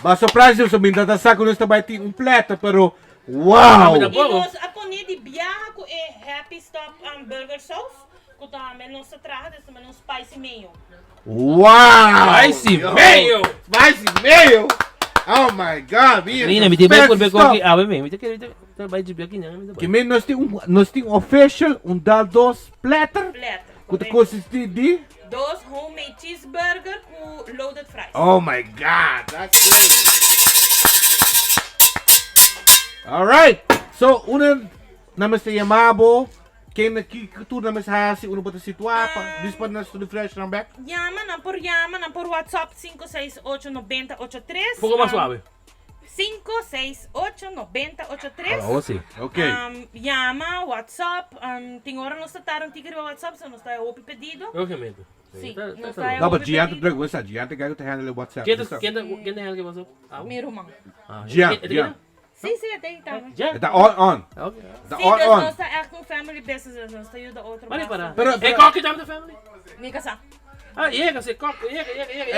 Mas surprise eu sabihin data sa kung nesta baiti plato, pero wow! E nós aponia de biaha com Happy Stop burger sauce. Com também nossa traja, desse também spicy mayo. Wow! Spicy mayo! Spicy mayo! Oh my God! Rina, me tiba por beko aqui, awe me tiba que vai de aqui, não, Que men nós tem official dal dos platter. Platter. Com consiste de 2 homemade cheeseburger com loaded fries. Oh my God, that's crazy. All right. So, naman sa Yamabo, kaya nakikito naman sa hasi, uno ba ito situwa pa? This pa na to the fresh ng back? Yama na por WhatsApp 568-9083. Pouco mais suave. 568-9083. Ah, sim. Okay. Llama, WhatsApp. Tem hora nós tataram tigre WhatsApp, se nós está o pedido. Ok, mesmo. Sim, Tá não tá sai Não, o but Gian to pedido. drag, what's that? Gian to gago to handle the WhatsApp. Quem é ela que passou? Meu irmão. Gian. Sim, até tá. Já? Ita on. Ok. Ita Sim, on. nós está com family business, nós está da outra. Vale para. Pero- É qual que tá da family? Me casar. Ah, iega, você coca, iega.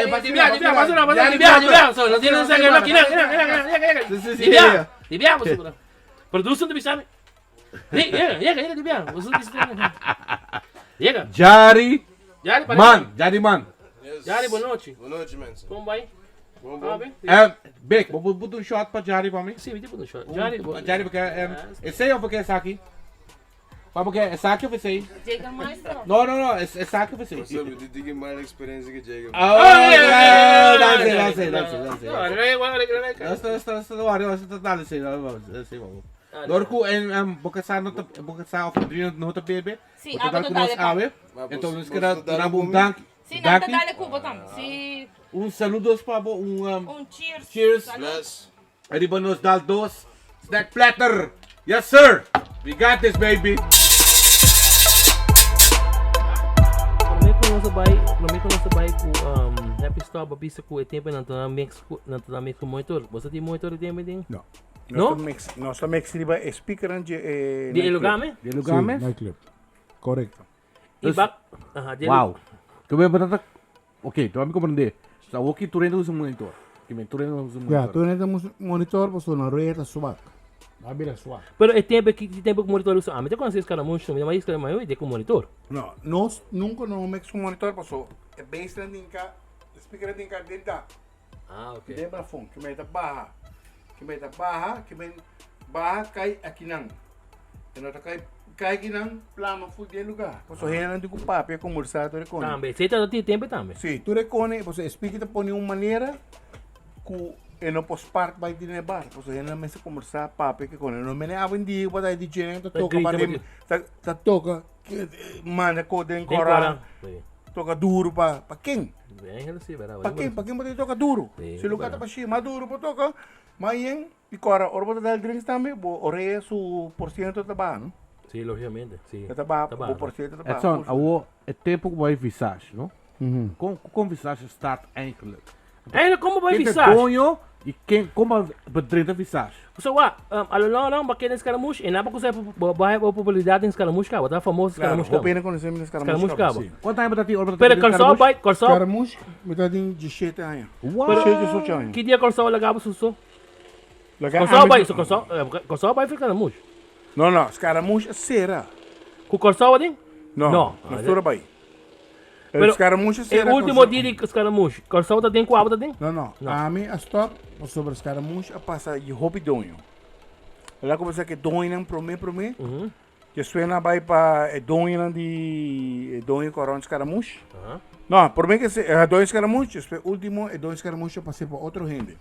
basura, Divia, basura. basura, divia. Só, não tem nada aqui, iega. Divia, você pura. Produção do bisame. Iega, divia. Você disse. Iega. Jari Já, para. Man. Jari Man. Já, boa noite. Boa noite, Manson. Como vai? Bom, Ah, bom. bem? Bek, buto shot pa Jari pa mi? Sim, me tipo no shot. Já, boa. Jari porque esse ou porque é saki? Pa porque é saki ou você? Chega mais não. No, é saki ou você? Você me tem mais experiência que Jacob. Oh, that's it. Dorku en bokasa of Adriano no te bebe. Sim, Total água que nós total. ave. Então nós queremos dar um dank. Sim, na verdade é Cuba também. Sim, Saludos para cheers. cheers. Bless. Arriba nos dal dos snack platter. Yes sir. We got this baby. Kami ko nasa bay ko Happy Stop babisa ko tempo na mix ko monitor. Basta di monitor tempo din. No. No? Nossa mix riba speaker anje Di elogame? De lugar Sim, nightclub. Correcto. Ibak. Aha, di. Wow. Kami ba tatak? Okay, tu kami compreender. Sa woki tu rendo usa monitor. Kami tu rendo usa Ya, monitor. tu necesitas un monitor, pues una rueda suave. Abrir suave. Pero tempo que monitor usa. Ah, me te conheces cara muito, me mais cara maior de com monitor. No, nós nunca no mix un monitor, pues é baseline dinka, speaker dinka dinka. Ah, ok. Lembra fun, que meta barra. Que meta barra, que men barra cai aqui não. E nota cai aqui não, plama fu de lugar. Pues hena não digo papo, é conversar tu recone. Também, você tá do tempo também. Sim, tu recone, pues speaker te põe uma maneira que e não pos parte vai de bar. Pues hena me se conversar papo que con. Não me ava ndi, bota de DJ, tá toca para mim. Tá toca, manda code cora. Toca duro para quem? Bem, ele se verá. Para quem você toca duro? Sim, Se lugar tá claro. para cima, duro para toca. Mas em e cora, orbo da drinks também, bo ore su por cento tá bom. Sim, logicamente. Sim. Tá baixo, Tá baixo. o porcento tá Edson, baixo. é tempo que vai visagem, não? Mhm. Com visagem start eigenlijk. Ainda como vai Quem tem visagem? donho e quem como bedreita visagem. So what? Alô, não, bakit ng Scaramouche? E napa ko sa bahay o popularidade ng Scaramouche ka? Wata famoso Claro, Scaramouche ka? hoping na conhecemos os Scaramouche caras. cabo. Quanto tempo dati orbita? Pero kalsaw ba? Kalsaw? Caramouche, metade de 7 anos. Wow. 7 de 7 anos. Que dia kalsaw lagabo suso? Laga- Kalsaw ah, ba? mas- So kalsaw ba for Scaramouche? Não, não, escaramuche é cera. Ku kalsaw din? Não, Não. não estou bem. Pero, Escaramuche é E cera. último dia de Scaramouche. Kalsaw ta din ku abo ta din? Não, não. Não. A mim, a stop, sobre escaramuche, a passar de hobby donho. Ela começa que donho não promê. Mhm. Que suena vai para donho não de donho coron escaramuche. Aha. Não, por mim que se donho escaramuche, depois último donho escaramuche eu passei para outro gente.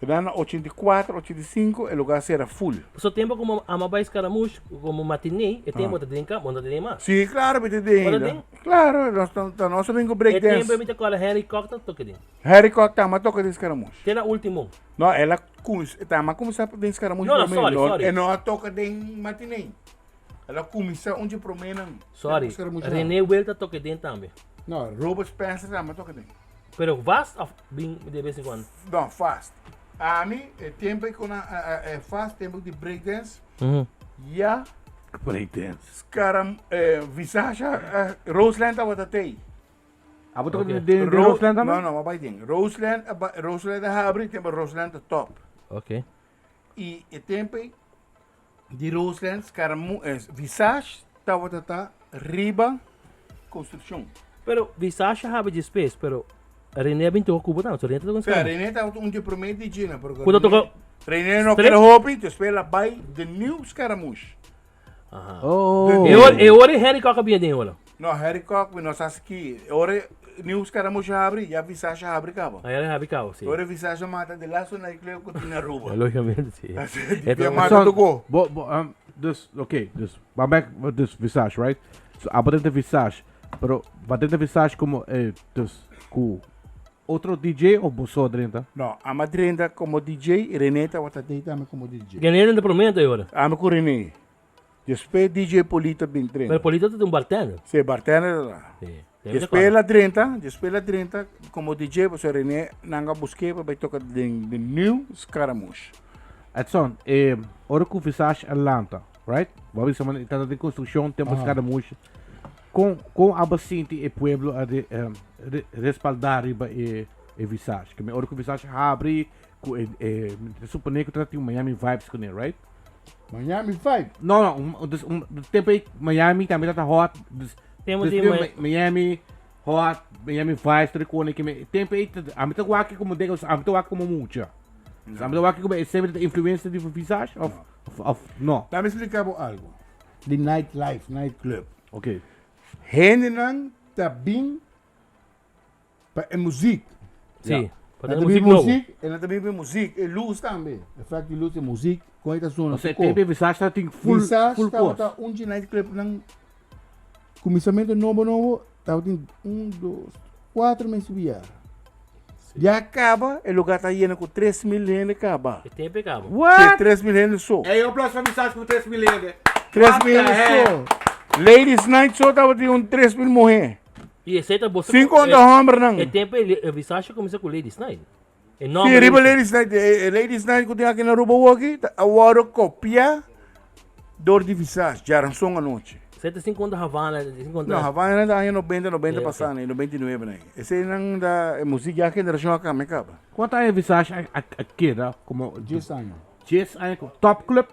Era 84, 85, o lugar era full. So tempo como amabay Scaramouche, como matinee, e tempo ta din ka, monta din mas. Sim, claro, me entende Wala ainda. din? Claro, nós estamos domingo E breakdance. tempo mi ta kola Henry Cocktail to din. Harry Cock tá, mas toca de escaramuche. Tena último. Não, ela tá, mas começar de escaramuche. Não, não, primeiro, sorry. E não toca de matinê. Ela começa onde promena. Sorry. René Welta to din também. Não, Robert Spencer tá, mas toca de. Pero vast of being de vez em quando. Não, fast. A mim, é tempo que é fast, tempo de breakdance. Mhm. Ja, Breakdance. escaram, visage, Roseland tá bota tei. Abo to Okay. de Roseland Não, também? não, mas vai tem. Roseland é abre, tempo Roseland é top. Ok. E o tempo de Roseland, visage, tá bota riba, construção. Pero Visasha habe de space, pero René bin to kubo tan, so René to Cara, kan. René tá onde promete Gina, porque Kudo to René não Straight? quer hopi, tu espera by the new Scaramouche. Aha. Oh. E ore Henry Cock bien den wala. No, Harry Cock, nós aqui, ora new Scaramouche abre, já visage abre cabo. Aí ele habe cao, sim. Ora visage mata de lá, só na igreja que na rua. Logicamente, sim. Devia Então, matar do gol. Dus, oké, dus, maar back with this visage, right? So, abo de visage. Pero, wat de visage como, dus, com outro DJ ou só dentro? Não, a madrinha como DJ, René tá bota também como DJ. Ganhando de promento agora. Ame com René. Depois DJ Polito bem Pero treino. polito to um bartender. Se bartender lá. Sim. Depois la 30, como DJ, você René, nanga busquei para tocar de new Scaramouche. Edson, ora com visage Atlanta, right? Vamos chamar, está de construção, tempo Scaramouche. Com abasinti e pueblo a respaldar riba e visage. Que me ora com visage abre, suponho que trata Miami vibes com ele, right? Miami 5. Não, dus tempo aí Miami também está hot. Temos Dus de Miami hot, Miami vibes, tricone que me tempo aí, a mim tá aqui como degos, a mim tá como mucha. A mim tá aqui como é sempre a influência de visage of não. Dá-me explicar algo. De nightlife, nightclub. Ok. Hendenan tá bem para música. Sim. Para Ela música também novo. música, ela também vê música, e luz também. O facto de luz é música, com essa zona. Você tempo visage tá tem full Visage course. tá um de nightclub nang começamento novo, tá tem 1, 2, 4 meses subir. Já acaba, o lugar tá indo com 3 mil gente acaba. E tempo é cabo. Se 3 mil gente só. É eu plaço visage com 3 milhões. 3 mil só. Ladies night só tava de 3 mil morrer. E esse tá você. 5 onda homem não. E tempo Visasha começou com Ladies Night. E não. Se riba ladies night que tem aqui na rua aqui, agora copia dor de visage, já não são a noite. 75 onda Havana, 50. Não, Havana ainda em 90 ok. passando, em 99 né. Esse não da música aqui na região acá, me acaba. Quanto é visage aqui, né? Como 10 anos. Jess aí top club.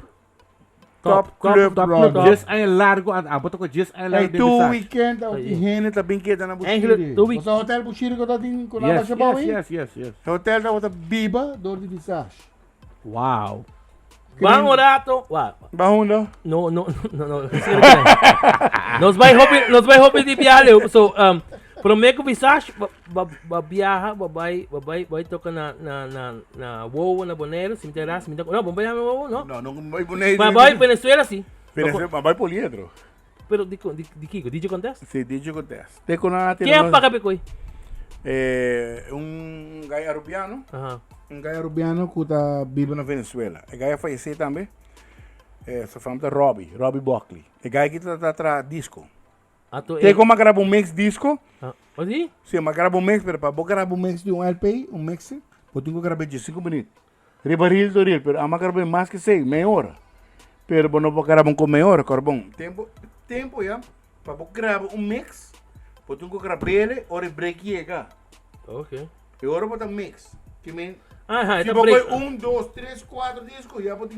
Top club, brother. Jess aí largo, a botou com Jess aí Hey, largo de tu visage. weekend, o gente tá bem queda na Angelo, Bushiri. tu week- Você hotel Bushiri que tá tem com a Yes, Chabau aí? yes. Hotel tá outra biba, dor de visage. Wow. Bang orato. Wa. Bahon não? No. Nos vai hobby de viaje. So, prometo Visasha viaja, vai tocar na Wow na Bonero, cemitério, não, vamos viajar no Wow, não. Não vai bonito. Vai Venezuela sim. Mas vai poliedro. Pero di Kiko, DJ contest? Se DJ acontece. Tem com na Quem é paga Bitcoin? Gaya Rubiano. Aham. Gaya Rubiano que tá vivo na Venezuela. Gaya faleceu também. Essa fama da Robbie Buckley. É gai que tá atrás disco. Ato Tem como gravar um mix disco? Odi? Sim, mas grava um mix, pero para gravar um mix de um LP, um mix, eu tenho que gravar de 5 minutos. Ribaril do reel, pero ama gravar mais que 6, meia hora. Pero não vou gravar com meia hora, carbão. Tempo já, para gravar um mix, eu tenho que gravar ele, hora break chega. Ok. E hora botar mix. Que men, Ah, se ita eu break. 1, 2, 3, 4 discos, já botar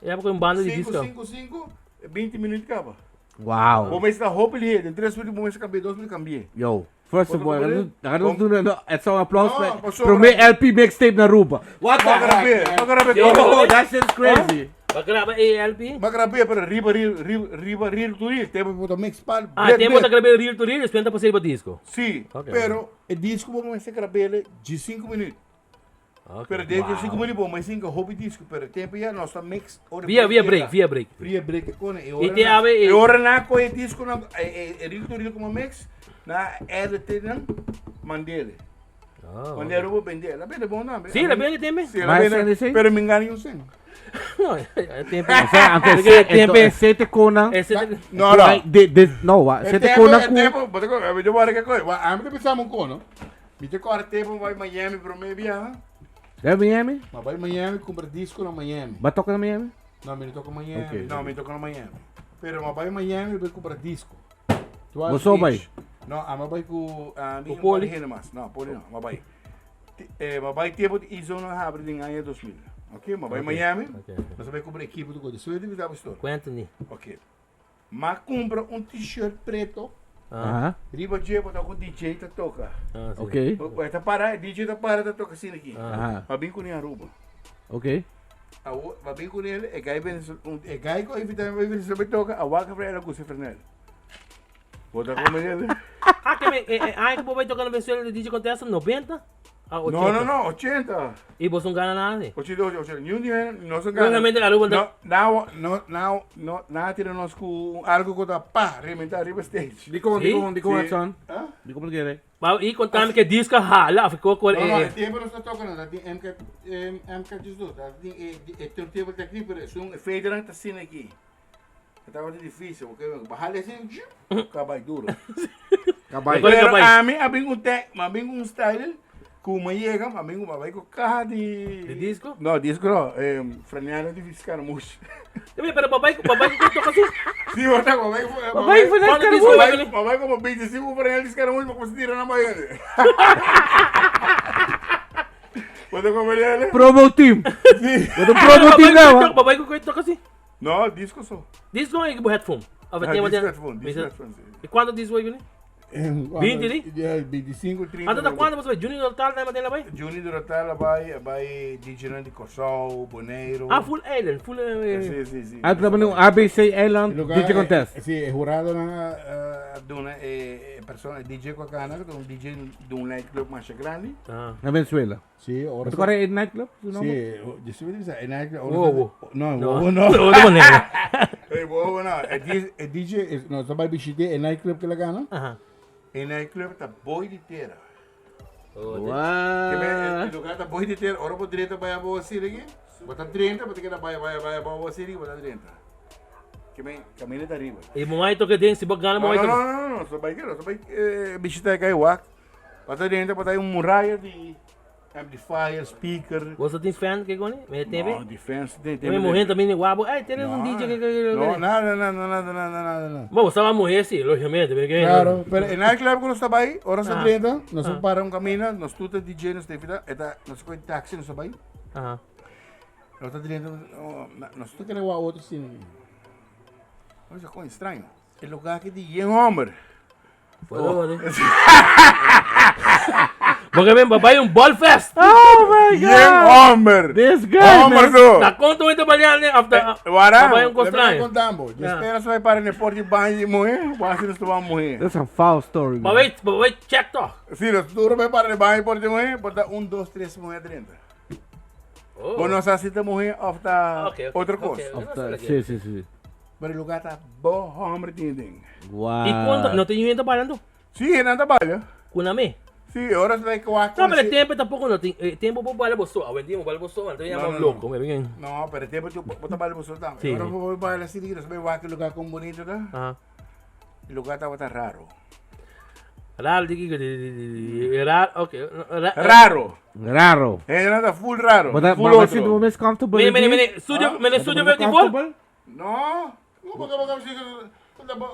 É porque um bando de 5, disco. 5, 20 minutos acaba. Wow. Vou mais da roupa ali, em 3 minutos vou mais cambiar, 2 minutos cambiar. Yo, first of all, Vamos nós doen é só um aplauso Não, para passou o meu LP mixtape na Ruba. What the Vou heck? gravar, Yo, that shit's crazy. Bagraba ALP? Mas gravei para riba to reel, tempo para mix para. Ah, tem outra gravar reel to reel, espenta para ser para disco. Sim, Ok. pero o disco vamos a gravar de 5 minutos. Ok. Pero desde 5 minutos vamos a fazer hobby disco, pero tempo já nós tá mix. Via break. Via break com E te ave- e ora na co disco na reel to reel como mix na edit na mandele. Ah. Mandele vou vender, la bem bom não. Sim, la bem tem. Sim, la Mas bem. ele sim? Pero me engano sim. Não, é tempo. Aunque Tempo. sete conan. Esse Não, não. No, sete tempo, conan é com... tempo, bota ko, eu vou que coisa. A mim pensamos com, não? Me te corre tempo vai Miami para me viajar. É Miami? Mas vai Miami comprar disco na Miami. Vai tocar na Miami? Não, me toca Miami. Ok. Não, me toca na Miami. Pero mas vai Miami vai comprar disco. Você vai? Não, mas vai com a minha Poli? mas não, Poli não, mas vai. Mas vai tempo de iso na abre em ano 2000. Ok, mas vai Miami. Ok. Nós vai comprar equipe do coisa. Só ele dá a história. Quanto-ni? Ok. Mas compra um t-shirt preto. Aham. Riba dia botar com DJ tá toca. Ah, sim. Ok. Vai tá parar, DJ tá parar tá toca assim aqui. Aham. Mas bem com a Aruba. Ok. Vai bem com ele, é gai com evitar vai sobre toca, a waka para ela com se Fernando. Bota com ele. Ah, que vai tocar na versão de DJ Contesta 90? Ah, 80? Não, 80. E você não ganha nada? 80. Nenhum dia não se Realmente a Aruba não tira nós com algo que tá pá, rementar riba stage. Di ko, Watson. Hã? Di ko magigere. E contame que disco hala, ficou com Não, é tempo não está tocando, tá tem MK Jesus, tá tem tempo tá aqui, pero são federal tá sendo aqui. Estava difícil, porque baixar assim, acaba duro. Kabay. Agora Pero acabay. a mim, abing um style, kung mayega, abing mabay ko kaha di... De disco? No, disco no. Franiano di Fiscaramush. Pero babay ko toca assim. Si, wata ko, mabay ko... Babay ko na Quando Fiscaramush, disco, babay. mabay ko mabay si mo Franiano di Fiscaramush, magpasitira na ba yun eh. Wata ko malala? Promo team. Si. Wala promo team na, wa? Babay ko toca assim. No, disco so. Disco é que headphone. Ah, vai ter uma Disco headphone, disco headphone. E quanto disco vai vir? 20 ali? 25, 30. Até quando você vai? Junior total na madeira vai? Juni do Rotal, vai DJ de Corsol, Boneiro. Ah, full island, full. Sim. Ay, pero no, ABC Island DJ contest. Sí, jurado na duna persona DJ com a cana, um DJ de um nightclub mais grande. Ah. Na Venezuela. Sí, ahora Ito kare nightclub? Sí, yo sí me dice, nightclub. Wow. No, No, wow, no. no, de maneira. Wow, no. El DJ, no, só vai visite el nightclub que la gana. Aham. El nightclub tá boi de terra. Wow. El lugar tá boi de terra. Ora po direito vai a boa siri aqui. Bota 30, bota que vai a boa siri, bota 30. Que bem, caminho tá arriba. E mamãe toca dentro, se bacana, mamãe toca. Não, só vai visitar aqui o ac. Bota dentro, bota aí muralha de amplifier, speaker. Você tem fan que goni? Me teve? Não, defense, tem. Eu me morri também no guabo. Ai, tem um DJ que. Não, nada. Bom, você vai morrer sim, logicamente, porque. Claro, pero en el club que nós estamos aí, horas a 30, nós vamos para caminho, nós tudo DJ, nós temos nós com táxi, nós estamos aí. Aham. Nós estamos dentro, nós tudo queremos outro sim. Olha como estranho. É lugar que de Ian Homer. Porque mesmo, papai, ball fest. Oh my Ian Homer. This guy, Homer man. do. Na conta muito trabalhando, né? After. Wara, Papai, um constranho. contamos. Espera só vai para no porto de banho de morrer, quase nós vamos morrer. That's a foul story. man. Papai, check to. Sim, nós tudo vai para no banho de porto de morrer, bota 1, 2, 3 morrer dentro. Bom, nós aceitamos morrer after outra coisa. Sim, sim, sim. Mas o lugar está bom, Homer, tem. Wow. E quando não tem ninguém trabalhando? Sim, não trabalha. Com a mim? Sí, ahora se que va No, pero el tiempo tampoco no tiene. Tiempo por bala boso. A ver, tiempo bala boso. Entonces ya No, más no, loco. Me bien. No, pero el tiempo tú botas para el bolso también. Sí. Ahora voy para la city, no se va a lugar con bonito, ¿no? Ajá. El lugar está raro. Raro, raro, ok. Raro. Raro. No está full raro. But Full was it otro. most comfortable? Mene, suyo, mene suyo veo tipo. No. ¿Cómo que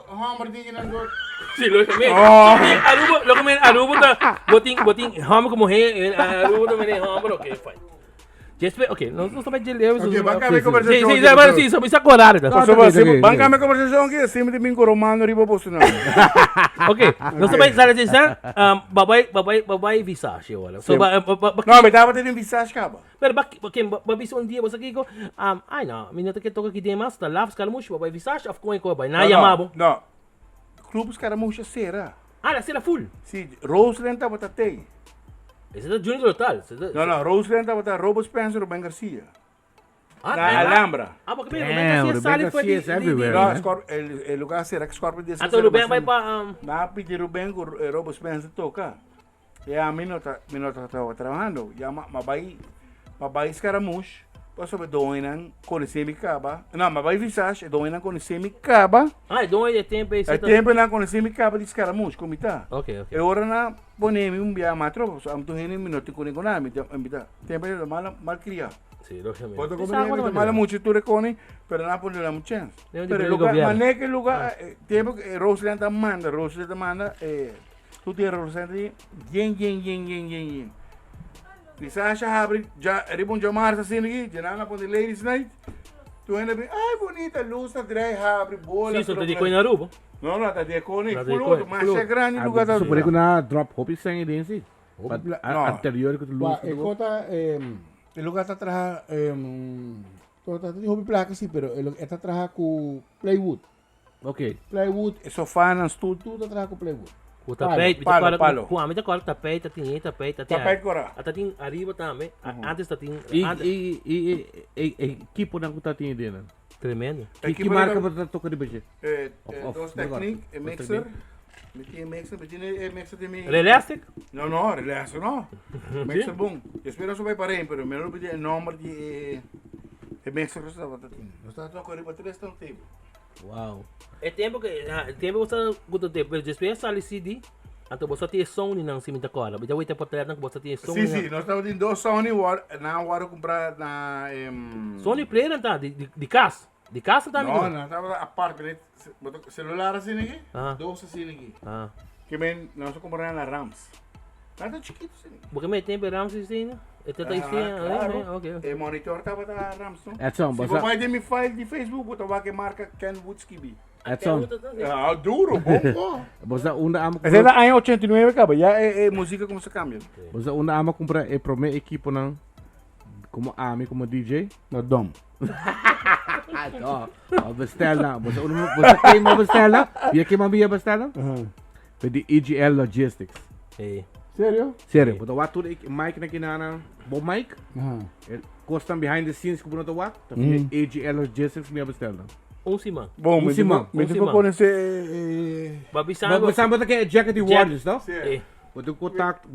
Hammer dingen en door. Sí, lo que me. Oh. Arubo, lo que me arubo da boting, hammer como he, arubo da mene hammer, okay, fine. Jesper, okay, no estamos de leve. Ok, van a ver Sí, conversación. sí, bueno, sí, so me sacó a dar. Van a ver conversación que siempre me romano ribo posto no. Okay, no estamos sala de esa, babai visage wala. So No, me estaba teniendo visage caba. pero babis un dia você aqui ko ai não, minha que toca aqui demais, tá lá, os caras babai visage of coin ko bai. Na yamabo. No. Clubes caramucha será. Ah, la cera full. Sí, Rose Lenta botatei. Esse é Junior Total. No, Rose Lenta botar Robo Spencer ou Ben Garcia. Ah, Na Alhambra. Ah, porque Damn, bem, the Garcia sale Garcia foi is everywhere, No, man. el lugar será que Scorpio diz. Então o Ben vai para Na pedir o Ben com Robo Spencer toca. E a mim não estava trabalhando. E a mabai escaramuche. Posso ver doinan com esse caba. Não, mabai visage doinan com esse caba. Ah, então é tempo esse. É tempo na com esse caba de escaramuche, como está. Ok. E ora na ponemi bia matro, so am to hini minuto ko ni ko na mi ambita. Tempo de mal criar. Sim, lógicamente. Pode comer mala mucho tu reconi, pero na pone la mucha. Deve Pero de lugar, governo. mané que lugar, tempo que Roseland manda, tu tienes Roseland yen. Quizás já abre, já ribon jamar assim aqui, já na pone ladies night. Tu ainda bem, ai bonita, luz tá drai abre bola. Sim, só te digo em Aruba. Não, tá de cone, Tá de fulo, cone, mas fulo. é grande lugar tá. Supone que na drop hop is saying desse. No. Anterior que tu luz. Kota, el lugar está atrás, está de hobby placa sí, pero está atrás con Playwood. Okay. Playwood, sofá, tudo atrás com Playwood. O tapete, palo. Com a minha cola, tapete, tapete. Tapete cora. Até tem arriba também. Antes tá tem E equipo na kuta tinha dentro. tremendo. Que marca para tocar de budget? Dos técnicos, mixer. Mixer de mim. Realistic? Não, relaxo não. Mixer bom. Eu espero que vai para aí, pero melhor pedir o número de mixer que estava tendo. Nós estamos tocando para 3 tão tempo. Wow. É tempo você quanto tempo, depois sale CD. Então você tem som não se minta cola. Mas já vai ter para trás você tem som. Sim, nós estamos tendo 2 Sony na hora comprar na Sony player tá de casa. De casa tá não, estava a parte, né? Celular assim aqui, Ah. 2 assim aqui. Ah. Que bem, nós compramos na Rams. Nada chiquito assim. Porque me tempo Rams assim, né? Tá aí sim, ok. O monitor estava da Rams, não? Edson, Se você vai ter meu file de Facebook, botava que marca Kenwood Skibi. Edson, Ah, duro, bom. você uma ama Essa é da ano 89, cara. Já é música como se cambia. você uma ama comprar e prome equipo não como ami como DJ. No dom. Bestel na, você quem mau bestel na? Via que mamia bestel na? Pedi EGL Logistics. É. Sério? Sério, botou o ator Mike na kinana, bom Mike. Costam behind the scenes que botou o ator. EGL Logistics minha bestel na. Simão. Bom, Um Simão. me ficou com esse... Babisang. Mas sabe que é Jacket Warriors, não? É. Botou contato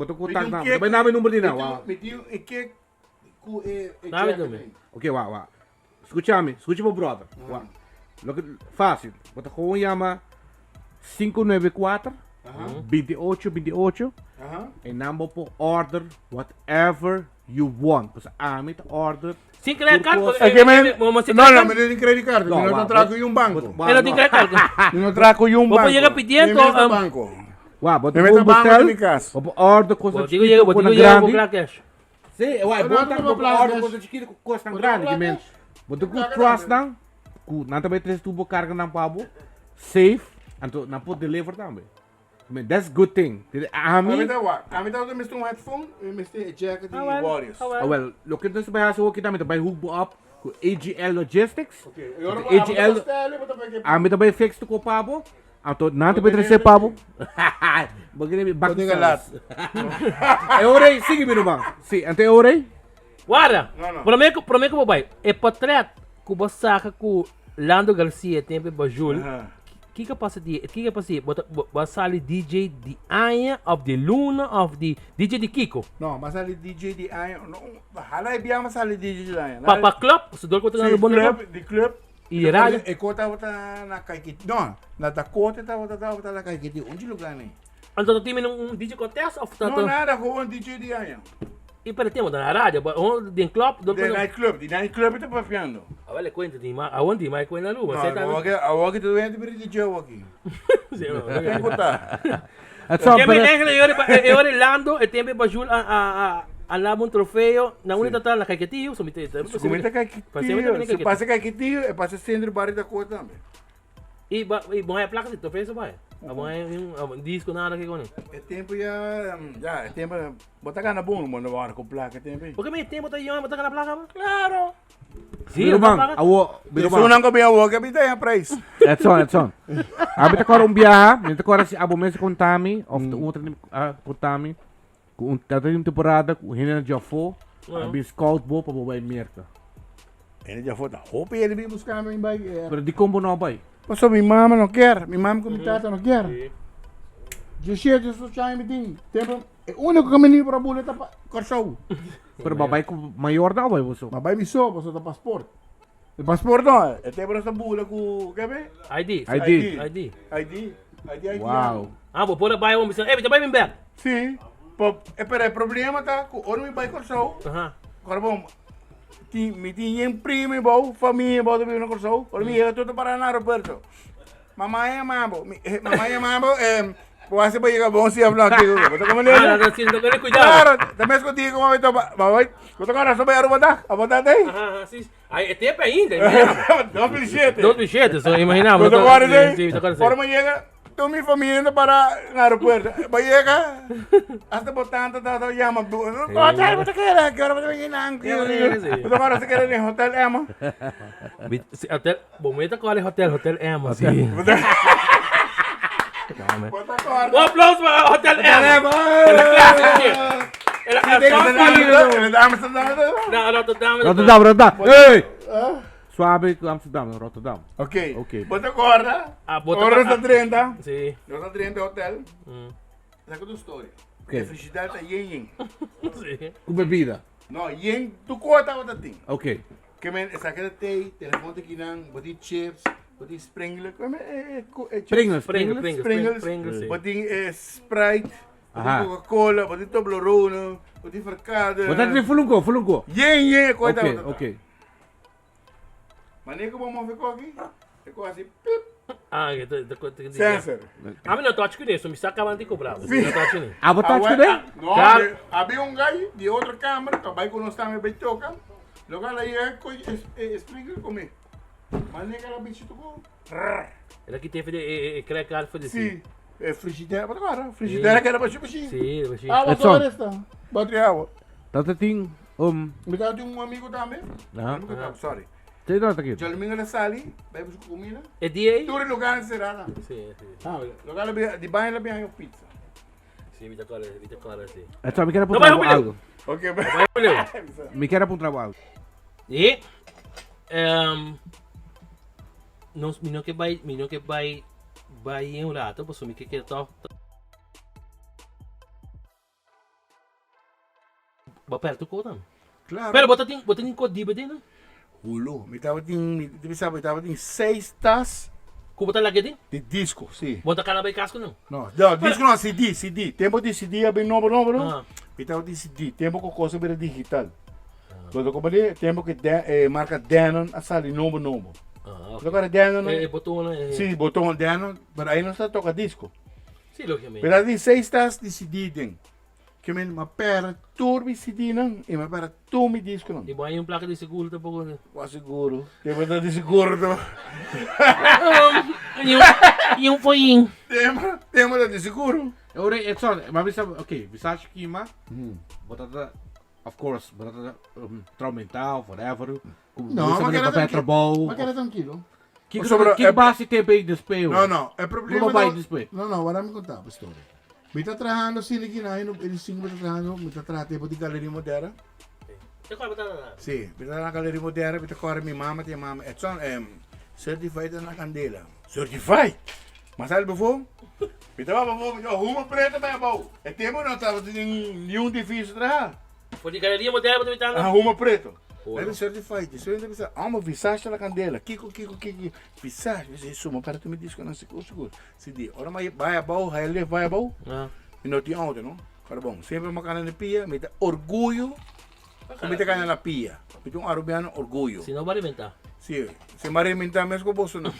na. Também não é número de não. Meti e que... Sabe também. Ok, wow. Escúchame, escucha meu brother. Wow. Fácil. Botou com chama 594 28 e number por order whatever you want. Pues me order. Sim, credit card. É que não, me tem credit card. No, Não trago em banco. Ela tem credit card. Não trago em banco. Vou chegar pedindo banco. Wow, botou Me com mete banco de bestel. casa. Order coisa Digo eu vou grande. cash. Sim, uai, bota não vou com order plagas. coisa chiquita coisa grande, que men. Botou com trust não. Não também três tubo carga não pabo. Safe, então não pode deliver também. I mean, that's good thing. A mim tá mistro um headphone e mistro jacket de Warriors. Well, lo que nós vai fazer aqui também vai hook up com AGL Logistics. AGL. A mim também fix tu com pabo. Então não também trazer pabo. Bagay back. Pode galat. É hora, sigue meu irmão. Sim, então é hora. Guarda. Não. Prometo que vou vai. É portrait que você saca com Lando Garcia tempo Bajul. Kika pasi, basali DJ di Aya of the Luna of the DJ di Kiko. No, masali DJ di Ayan. No, halay biya masali DJ di Ayan. Papa Club, sudol ko Sim, tanga lubon club, ko. di club. I radio. E kota wata na kaikiti. No, na da kota wata na kaikiti. Onde lugar nem? Anto timi nung DJ contest of No, tato. nada, com o DJ di Ayan. E para temo na rádio, din club, do De nightclub, di nightclub ita pafiando. Avale kwenta di ma, aonde mai kwenta luba, No, sai ta. awagi tu vende per DJ awagi. Tem kota. That's all, Kemi but neng ore lando e tempe pa Jul a labo un trofeo, na unita tal na kaiketio, so mite. Comenta kaikiti. Se passa kaikiti, e passa centro bar da kota também. E bom é placa de trofeo so vai. Abo é um disco nada que goni. É tempo já, é tempo. Bota cá na bunda, mano, agora com placa tempo. Porque me tempo tá yon, bota na placa ba? Claro. Sim, Birumang, placa. Sunang ko biya awagi, bita yung price. That's on. Abi ta kora biyaha, minta kora si abo mesa com Tami, of the outra com Tami. Com tatim temporada, com Renan já foi, abi scout bo pa bobai merka. Ele já foi da roupa e ele veio buscar minha bike. Pero di combo no bay. Passou, minha mama não quer, minha mama com minha tata não quer. Eu chego, eu sou chai, me tem. Tempo, é o único caminho para a boleta para Corsou. Pero babay ko maior na bay boso. Mas vai me só, passou da passaporte. O passaporte não, é tempo essa bula com, quer ver? ID. ID. Wow. Ah, vou pôr a baia, vamos dizer, ei, vai me ver. Sim. Pero o problema tá, quando me vai Corsou, Aham. agora bom, me tinha primo, bom, família, bom, também no Corsou. Por mim, eu tudo para no aeroporto. Mamãe é mambo, quase para chegar bom se hablar aqui. Você como ele? Ah, não, sim, não quero cuidar. Claro, também escutei como vai tomar. Vai, você agora só vai a botar aí. Aham, sim. Aí é tempo ainda. 2007. Dois bichetes, só imaginava. Você agora aí, Sim, agora por me chega, tu me família para no aeroporto. Vai chegar, hasta botando, tá chama. Hotel, você quer? Que hora você vem na Você agora você quer ir no Hotel Emma? Hotel, bom, me agora é Hotel Emma, sim. Bota agora. Um aplauso para o Hotel Emma. Ele dá Amsterdam. Não, Rotterdam. Rotterdam. Hey! Suave Amsterdam, Rotterdam. Ok. Bota agora. Bota Hora 30. Sim. Hora 30 hotel. Saca do story. Ok. Frigidaire tá yen. Sim. Com bebida. Não, yen, tu corta outra tem. Ok. Que men, saca da tei, telefone aqui não, boti chips, boti Springles, Pringles, sim. boti Sprite, Aha. boti Coca-Cola, boti Toblerone, boti Fracada. Botar de fulungo. Yen, corta Ok, outra. ok. Mas nem que vamos ver aqui. É quase pip, Ah, que sensor. A mim não tô achando isso, me está acabando de cobrar. Não tô achando. Ah, botar de né? Não, Cara. havia gajo de outra câmera, que vai quando estamos bem toca. Logo aí é Springer comer. Mas nem aquela bicho tocou. Era que teve crack foi assim. Sim. É frigideira, bota agora. Frigideira que era para chupar. Sim, mas sim. Água É só. só esta. Bota água. Tata ting Me dá de um amigo também. Aham. Amigo também, sorry. Tem nota aqui. Já domingo da sali, vai buscar comida. É dia aí? Tudo lugar encerrado. Sim, sim. Lugar de banho, lá vem pizza. Sim, me decora assim. É só me quer Não vai apontar romper. algo. Ok, Vai, valeu. Me quer apontar algo. E não que vai em um rato, posso me que tá. Ba perto ko tam. Claro. Pero bota tin ko di ba din? Hulu. Me tava em 6 tas Ko bota lagi din? de disco, sim. Bota ka na ba casco não? No, disco não, CD. Tempo de CD é bem novo, não? Ah. Me tava de CD. Tempo com coisa bem digital. Quando eu comprei, tempo que marca Denon, a sala novo. Ah, okay. Agora Denon, Botou na. sim, botão Denon, mas aí não está toca disco. Sim, logicamente. Pero de 6 tas de CD din. Que me pera turbi CD não, e me pera turbi disco não. Di ba yung placa de seguro ta po? Quase seguro. Tempo de seguro, não. Yung foi Tempo de seguro. Ora, é só, mas bisa, ok, bisa acha que ima, botar of course, botar instrumental, whatever. Não, mas era Petrobol. Mas era tranquilo. Que base tem bem despeio? Não, é problema. Não vai despeio. Não, agora me contar a história. Me está trabajando sili que não, ele sim me está trabajando, me está trabajando tipo de galeria moderna. Ikaw ba ta? Sim, me está na galeria moderna, me está correndo minha mama, tia mama. É só, certified na candela. Certified? Mas sabe o que Pitava pra fome, rumo preto para bom. É tempo não estava nenhum difícil trabalhar. Foi de galeria moderna do Itana. Rumo preto. Pô, Ele certified. Isso é interessante. Uma visagem na candela. Kiko. Visagem. Isso, mas para tu me diz que eu não sei seguro. Se diz, ora mas vai a bom, vai a bom. Ah. E não tinha ontem, não? Cara bom, sempre uma cana de pia, me dá orgulho. Me dá cana na pia. Me dá arubiano orgulho. Se não vai inventar. Sim, se me inventar mesmo com bolso não.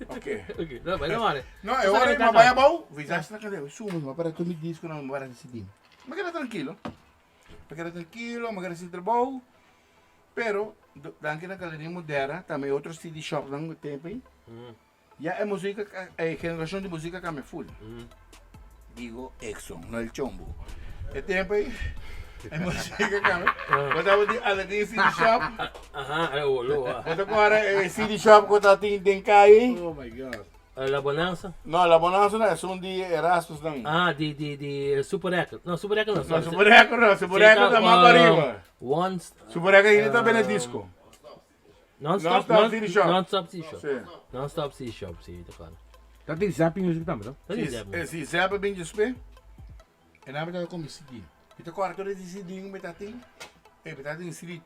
Ok. Ok, não, mas não vale. Não, é hora de vai a bom. Visagem na candela. Isso, mas para tu me diz que não vai decidir. Mas quero tranquilo. Me quero sentir bom. Pero, daqui na galeria moderna, também outros CD shop não tem aí. Já é música, é geração de música que me full. Digo Exxon, não é o chombo. É tempo aí. É música que me. Botava de Aladdin CD shop. Aham, é o Lô. Bota agora é CD shop que tá tem cai. Oh my god. La Bonanza? Não, a Bonanza não é, são de Erasmus não. Ah, de Super Eco. Não, Super Eco não. Não, Super Eco não, Super Eco tá mais para arriba. Once. Super Eco ainda tá bem no disco. Non-stop CD shop. Non-stop CD shop. Sim. Non-stop CD shop, sim, tá claro. Tá tem zapping music também, não? Tá dizendo. Se Zé bem despe, é na verdade como CD. Então agora todo esse CD um tem CD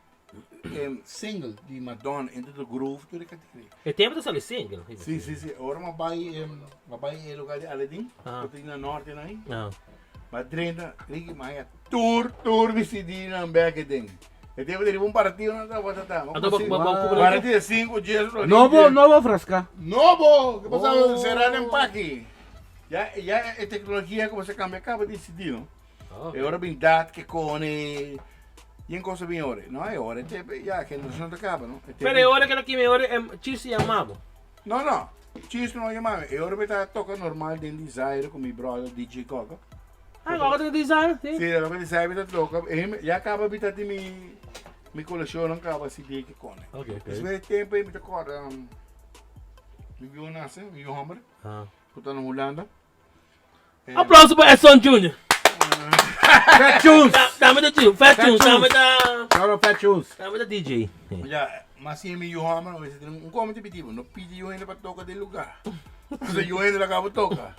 single de Madonna Into the Groove, tudo que tem. É tempo de sair single. Sim. Agora uma vai é lugar de Aladdin, Ah. que tem na norte aí. Não. Mas drena, liga mais tour de CD na back tem. E teve de um partido na tá. Partido 5 dias. Novo frasca. Novo, que passava será no empaque. Já é tecnologia que você acaba de decidir, não? É hora bem data que cone. E em coisa bem hora. Não é hora, já que a geração acaba, não? Pero é hora que aqui me hora é Chisi amado. Não. Isso não é mais. É hora que tá toca normal dentro de Zaire com meu brother DJ Coca. Ah, agora tem design, sim. Sim, agora de Zaire tá toca. Já acaba de ter minha coleção, não acaba CD que cone. Ok. Esse é tempo aí, me tá corda. Me viu nascer, me viu homem. Ah. Que tá na Holanda. Aplauso para Edson Jr. Fat Tunes! Dame da Jr. Fat Tunes, dame da... Shout out Fat Tunes! Dame da DJ. Já, mas se me viu homem, você tem um como te pediu, não pedi eu ainda para tocar de lugar. Você eu ainda acaba tocar.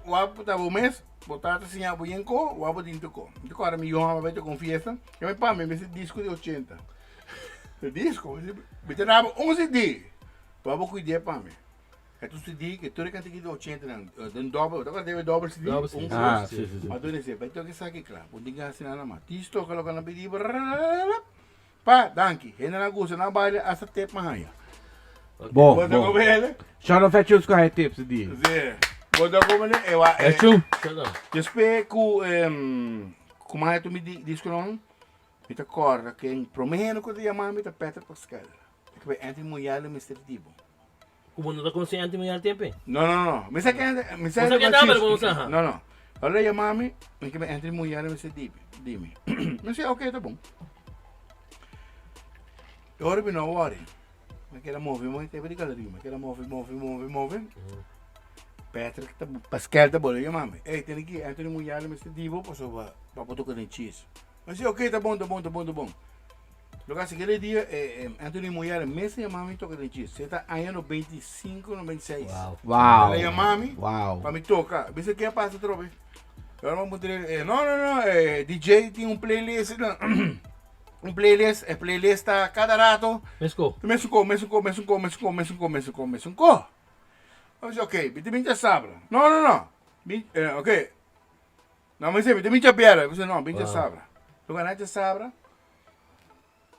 O apo tá bom mês, botar assim a buenco, o apo dentro co. Então agora me viu homem vai ter confiança. Eu me pá, me esse disco de 80. O disco, me terá um CD. O apo cuidei para mim. É tu CD que tudo que tem de 80 não, tem dobro, agora deve dobro CD. Ah, sim. Mas tu dizer, vai ter que sair claro, pode ligar assim na mão. Tisto coloca na pedi, pá, danke. Ainda na gosta na baile essa tempo mais. Bom. Bota como ele. Shout out Fat Tunes com a tips de. Zé. Bota como ele. Eu É true. Despe como é tu me diz que não? Me tá corda que em promeno que dia mami tá Peter Pascal. Que vai entre mulher e Mr. Dibo. Como não tá consciente muito tempo? Não. Me sabe Você quer dar, mas vamos usar. Não. Olha aí mami, que vai entre mulher e Mr. Dibo. Dime. Mas é ok, tá bom. Agora me não worry. Aquela movimento teve de galeria, aquela move. Patrick tá Pascal tá bom, mami. Ei, tem que entre mulher e Mr. Dibo para botar com cheese. Mas é ok, tá bom. Lugar aquele dia, Anthony Mulher, mesmo a mami toca de cheese. Você tá aí no 25, no 26. Uau! Ela e a mami, Uau! para me tocar. Você quer passar outra vez? Agora vamos dizer, não, DJ tem um playlist, playlist tá cada rato. Mesco. Começa Eu disse, ok, bitte sabra. Não. Ok. Não, mas é, bitte piera. Você não, bitte sabra. Lugar na sabra,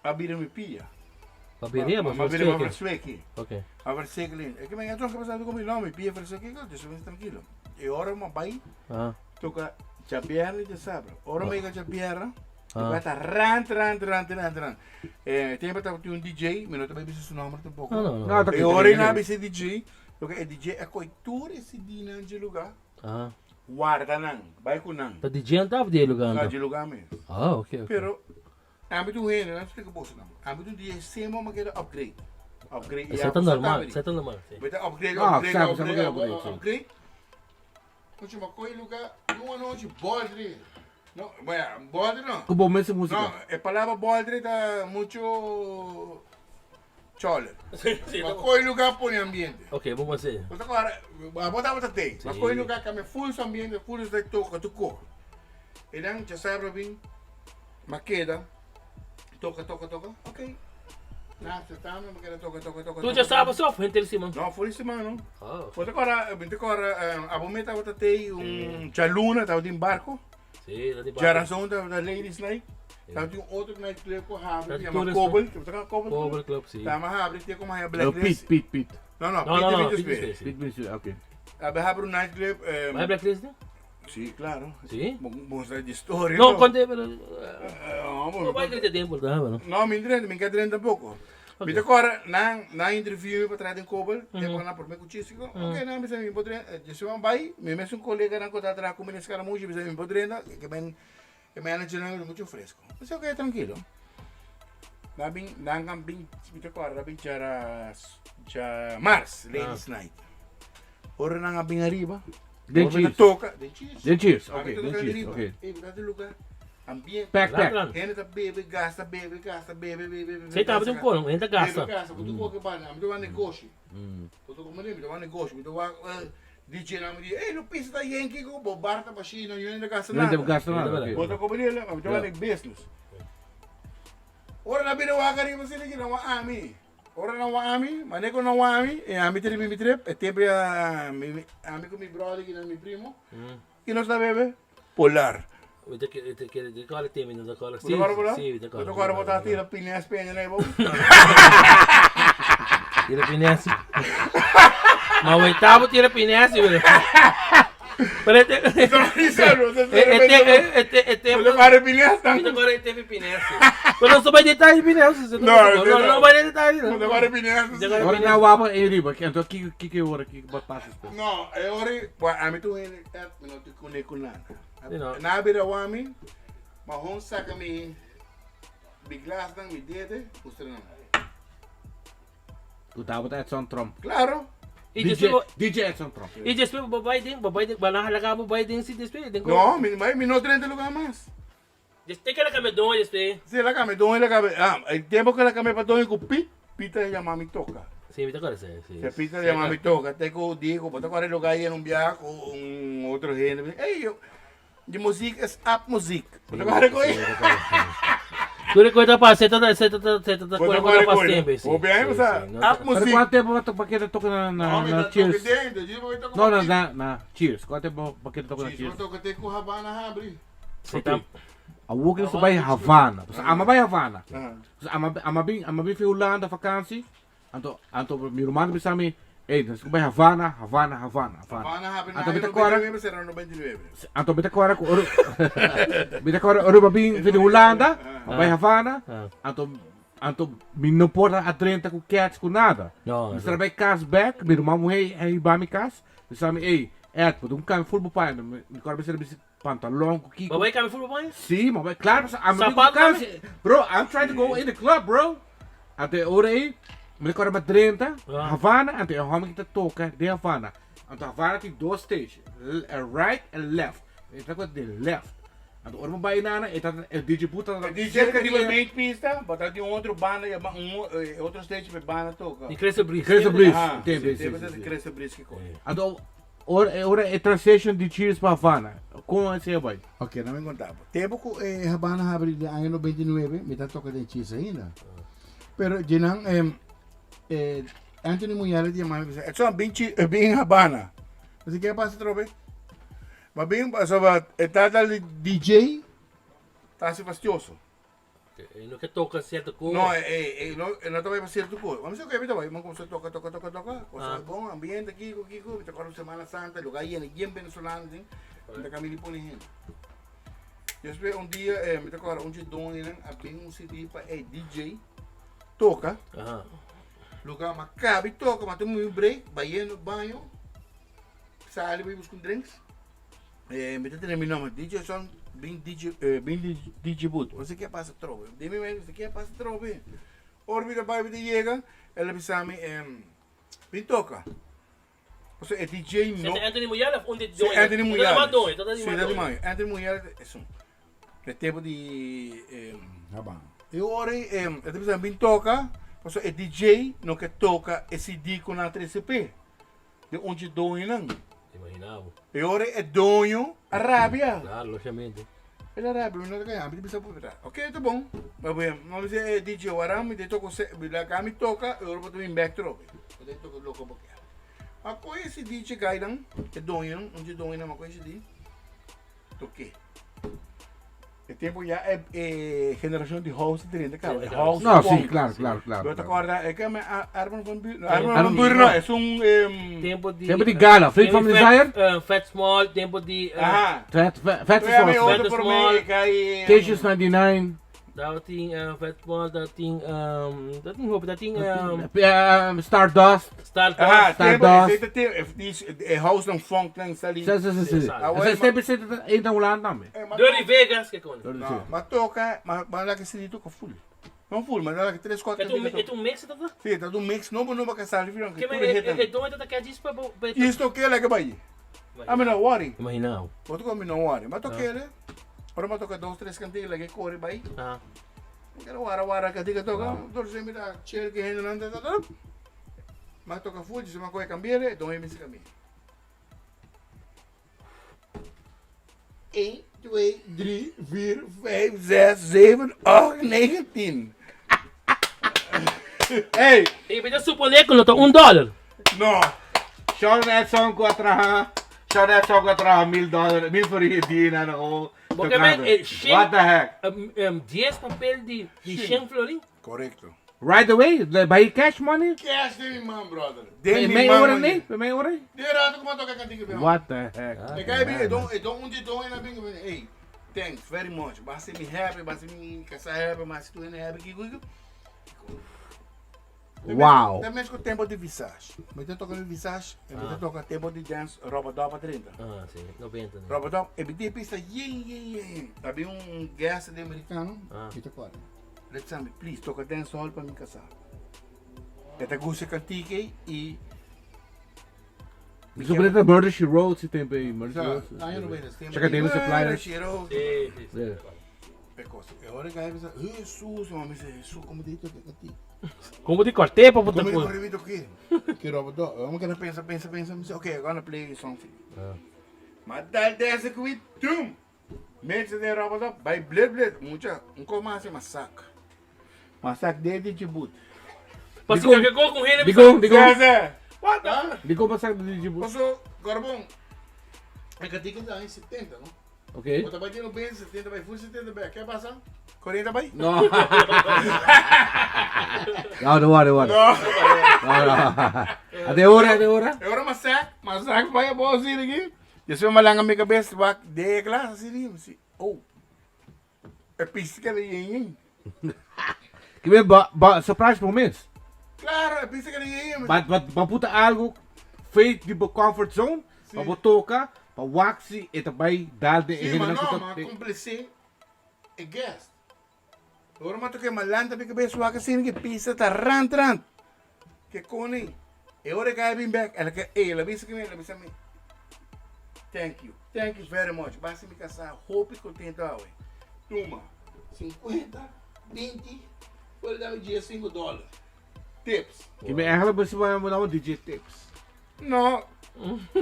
abrir me pia. Papiria, mas Abrir você me aqui. fresco aqui. Ok. Abrir seco ali. É que me entrou que passando comigo, não, me pia fresco aqui, eu disse, tranquilo. E ora uma pai, Ah. toca chapiera e sabra. Ora me ga chapiera. Ah. Vai estar ran. Tem para ter um DJ, mas não também precisa o nome tampouco. Não. Não, tá aqui. E ora na BC DJ, porque é DJ é coitura esse dia de lugar. Ah. Guarda não, vai com não. Tá DJ não tava de lugar, Não então. de lugar mesmo. Ah, ok. Pero âmbito ruim, não explica bolsa não. Âmbito dia sempre uma queda upgrade. Upgrade. Isso tá normal, isso tá normal. Sim. Vai ter upgrade. Última coisa lugar, uma noite boldre. Não, boldre não. Com bom mesmo música. Não, a palavra boldre tá muito Choler. Sim, Mas qual lugar põe ambiente? Ok, vamos fazer. Mas agora, bota tem. Mas qual lugar que me full esse ambiente, full esse toca, tocou. E dan, já sabe bem, maqueda, toca, ok. Não, você tá, maqueda, toca. Tu já sabe só, foi interessante. Não, foi isso, mano. Ah, Mas agora, a bometa tem chaluna, estava de barco. sim, lá de Já baixo. razão da Ladies Night. Estava de outro night club com a Habre, Tá, chama todas, Cobble. Você tá com Pobre Club, sim. Tá, mas Habre tem como a É o Blacklist. Pete. Não, Não, Peter Pete Space. Space. Pete, ok. A Habre um night club. Vai Blacklist, né? Sim, claro. Sim. Bom, de história. Não, quando é, pero... Não, Não vai ter tempo, tá, mano? não, me quer dizer pouco. Ok. Me agora, na interview para trás de Cobble, tem uma por mim com Chico. Ok, não, me me poderia, eu vou vai, me mesmo um colega na conta atrás com nesse cara muito, me poderia, que manager não é muito fresco. Mas ok, tranquilo. Nang bing, me agora, bing já Mars, Ladies Night. Ora nang bing arriba. Den Ora cheers. toca, den cheers. Den cheers, Abi ok, tu den lugar cheers, arriba. ok. Tá de lugar. Ambiente. Pack. Gente tá bebe, gasta. Você tava de um colo, ainda gasta. Gasta, quando tu vai na, me negócio. Quando tu me dá negócio, me dá DJ na me ei, no piso da Yankee com bobarta machina, eu ainda gasta Não nada. tem gasto nada, ok. Bota como ele, me dá business. Ora na vida wa kari você lagi na wa ami. Ora na wa ami, manego na wa ami, e ami trip, e tempo ami com mi brother que não mi primo. E nós da bebe polar. Vete que de cola tem, menino da cola. Sim, agora Sim, de cola. agora botar tira pinha espenha né, bom. Tira pinesse. Mas o oitavo tira pinesse, velho. Pero Ele para pinha tá. agora ele teve pinesse. Mas não só vai detalhe pinesse. Não vai detalhe. Ele para pinha. Agora na wapa em riba, então que hora que passa isso? Não, é hora, a mim tu ele é, não te conecto nada. Não. Na beira o ami, mas hon saca me biglas nang me dede, ustra não. O tava tá Edson Trump. Claro. DJ Edson Trump. E después babai din, balahalaga babai din si después. No, me no 30 lugar más. Después que la came don después. Sí, la came, don la came. El tiempo que la came para don con pita llama mi toca. Sí, me toca sí. Se pita llama mi toca. Tengo Diego, para tocar el lugar en un viaje con otro género. Ey, yo, de música es up música. Para tocar con él. Tu recuerda para você tá coisa para sempre. O bem, você up Pero música. quanto tempo para que ele toca na Cheers? Não, na Cheers. Quanto tempo para que ele toca na Cheers? Eu toco até com Havana abre. Você tá A Wogen sa bay Havana. Sa ama bay Havana. Sa ama bing fi Holanda vakantie. Anto mi romano bisami. Dus bay Havana. Havana abre na Anto bita 99, será 99. Anto bita kwara ko bita kwara oru bing fi Holanda. Bay Havana. Anto mi não porta a 30 com cats com nada. Não. Mas trabalhei cas back, mi romano hey ba mi cas. Bisami put kan full bupai. Mi kwara bisami pantalon com kiko. babai kami full boy? Sim, mas claro, Sapato bro, I'm trying to go in the club, bro. Até hora aí, me recordo para 30, Havana, até o homem que toca de Havana. Então Havana tem dois stages, right and left. Então quando de left. Então hora vai na, então o DJ puta. DJ que tem main pista, botar de outro banda, outro stage para banda toca. E cresce bris. Cresce bris. Tem Entende? cresce bris que coisa. Então hora é transition de Cheers para Havana. Como é que vai? Ok, não me contava. Tempo que Havana abre de ano 99, me está tocando de cheese ainda. Pero jinang Anthony Muyala de chamar, é só bem Havana. Você quer passar trobe? Mas bem, passava, tá DJ, tá se fastioso. E no que toca certo coisa. Não, não também para certo coisa. Vamos ver o que é, vai, vamos começar toca. Coisa bom, ambiente aqui, tá com Semana Santa, lugar aí, ninguém venezolano, assim. Da Camille Polihin. Depois dia, me toca onde dono abrir CD para DJ toca. Lugar macabre toca, mas tem um break, vai no banho, sai vai buscar drinks. Me tá tendo meu nome, DJ Son, bem DJ Boot. Você quer passar trobe? Demi mesmo, você quer passar trobe? Orbita vai de chega, ela me bem toca. Você é DJ no. Você é Anthony Muyala onde Anthony Muyala. Anthony Muyala é tempo de Habana. Eu orei, eu bem toca, So, é DJ no que toca esse CD com a 3CP. De onde dono não. Imaginava. E ora é dono Arábia. Claro, logicamente. Ele Arábia, não ganha, me bisa por ok, tá bom. Mas bem, vamos dizer DJ Aram, me toca a cama toca, eu vou também backdrop. Eu toco louco porque. A coisa esse DJ Gaidan, é dono, onde dono uma coisa de toque. O tempo já é geração de house de 30, cara. É house. Não, funk. sim, claro. Eu te acordo, é que é Arman van Buren. Arman van Buren não, é um... Tempo de Gala, Flip from Desire. Fat Small, tempo de... Fat Tu é meio Small. outro por mim, que aí... Cages 99. Daar ting Fat Small, daar ting hoop, daar ting Stardust. Stardust. Tempo, é house não funk, não está ali. Sim. Ah, Essa sempre se ainda um lado também. Dirty Vegas, que kon. Não, mas toca, mas lá que se toca full. Não full, mas lá que 3, 4 É um mix dat? Sim, tá do mix, não vou que sabe, viram? Que é dono da que diz para Isso toquei lá que vai. Ah, mas não worry. Imaginava. Vou tocar, mas não worry. Mas toquei, né? Para mas tocar 2, 3 cantinhos lá que corre vai. Ah. Quero wara que diga toca, todos sempre dá cheiro que ainda não tá. Mas toca full, diz uma coisa cambiar, então é se cambiar. 1, 2, 3, 4, 5, 6, 7, 8, 9, 10. Ei! Ik ben dat superlekker, dat $1. Não! Show that song ko atraha. Show that song ko atraha $1,000. $1,000 for Dina no. Porque men, What the heck? 10 papel de 100 florin. Correcto. Right away, by cash money? Cash de minha mãe, brother. May ora nem? May ora? Direto como toca cantiga bem. What the heck? É que aí, então onde dou ainda bem, hey, thanks very much. Basta me happy, basta me casar happy, mas tu ainda happy que guigo. Wow. Também com o tempo de visage. Mas eu toco no visage, eu toco tempo de dance, roupa dopa 30. Ah, sim, 90. Né? Roupa dopa, e me pista, yin. Havia guest de americano, e te acorda. Let's say, please, toca dance hall para me casar. Esta gusta cantique e... Sobre the Murder She Wrote, se tem bem Murder She Wrote. Ah, eu não vejo. Checa David Supplier. Sim. É coisa. Agora que aí você... Jesus, mami, Jesus, como de toca cantique. Como de cortei para botar Como por. de corrido aqui? Que roupa dopa. Vamos que pensa. Ok, agora play something. Mas dá dessa com it, tum! Mensen de roupa dopa, vai bled. Muita, comece massacre. Massacre desde Djibouti. Pas ik ga ook heen Digo. Zé, what the? Digo passar do Djibouti. Passou, agora bom. É que tem em 70, não? Ok. Bota vai ter no bem, 70 vai, full 70 vai. Quer passar? 40 vai? No. Don't worry. No. Até hora. Agora massacre vai a boazinha aqui. Eu sou uma langa minha cabeça, vai de classe assim. Oh. É pisca de yin. Que bem, surprise momentos. Claro, é pisca de yin. Mas puta algo feito de comfort zone, para botoca, para waxi e também dar de Sim, mas não, mas cumplice é guest. Agora mas toquei malanta minha cabeça, vai assim que pisa tá rant. Que cone. E agora que eu vim back, ela que ela visa que me, ela visa me. Thank you very much. Basta me casar, hope contento aí. Toma, 50, 20, pode dar um dia $5. Tips. Que bem, ela você vai mandar um DJ tips. Não,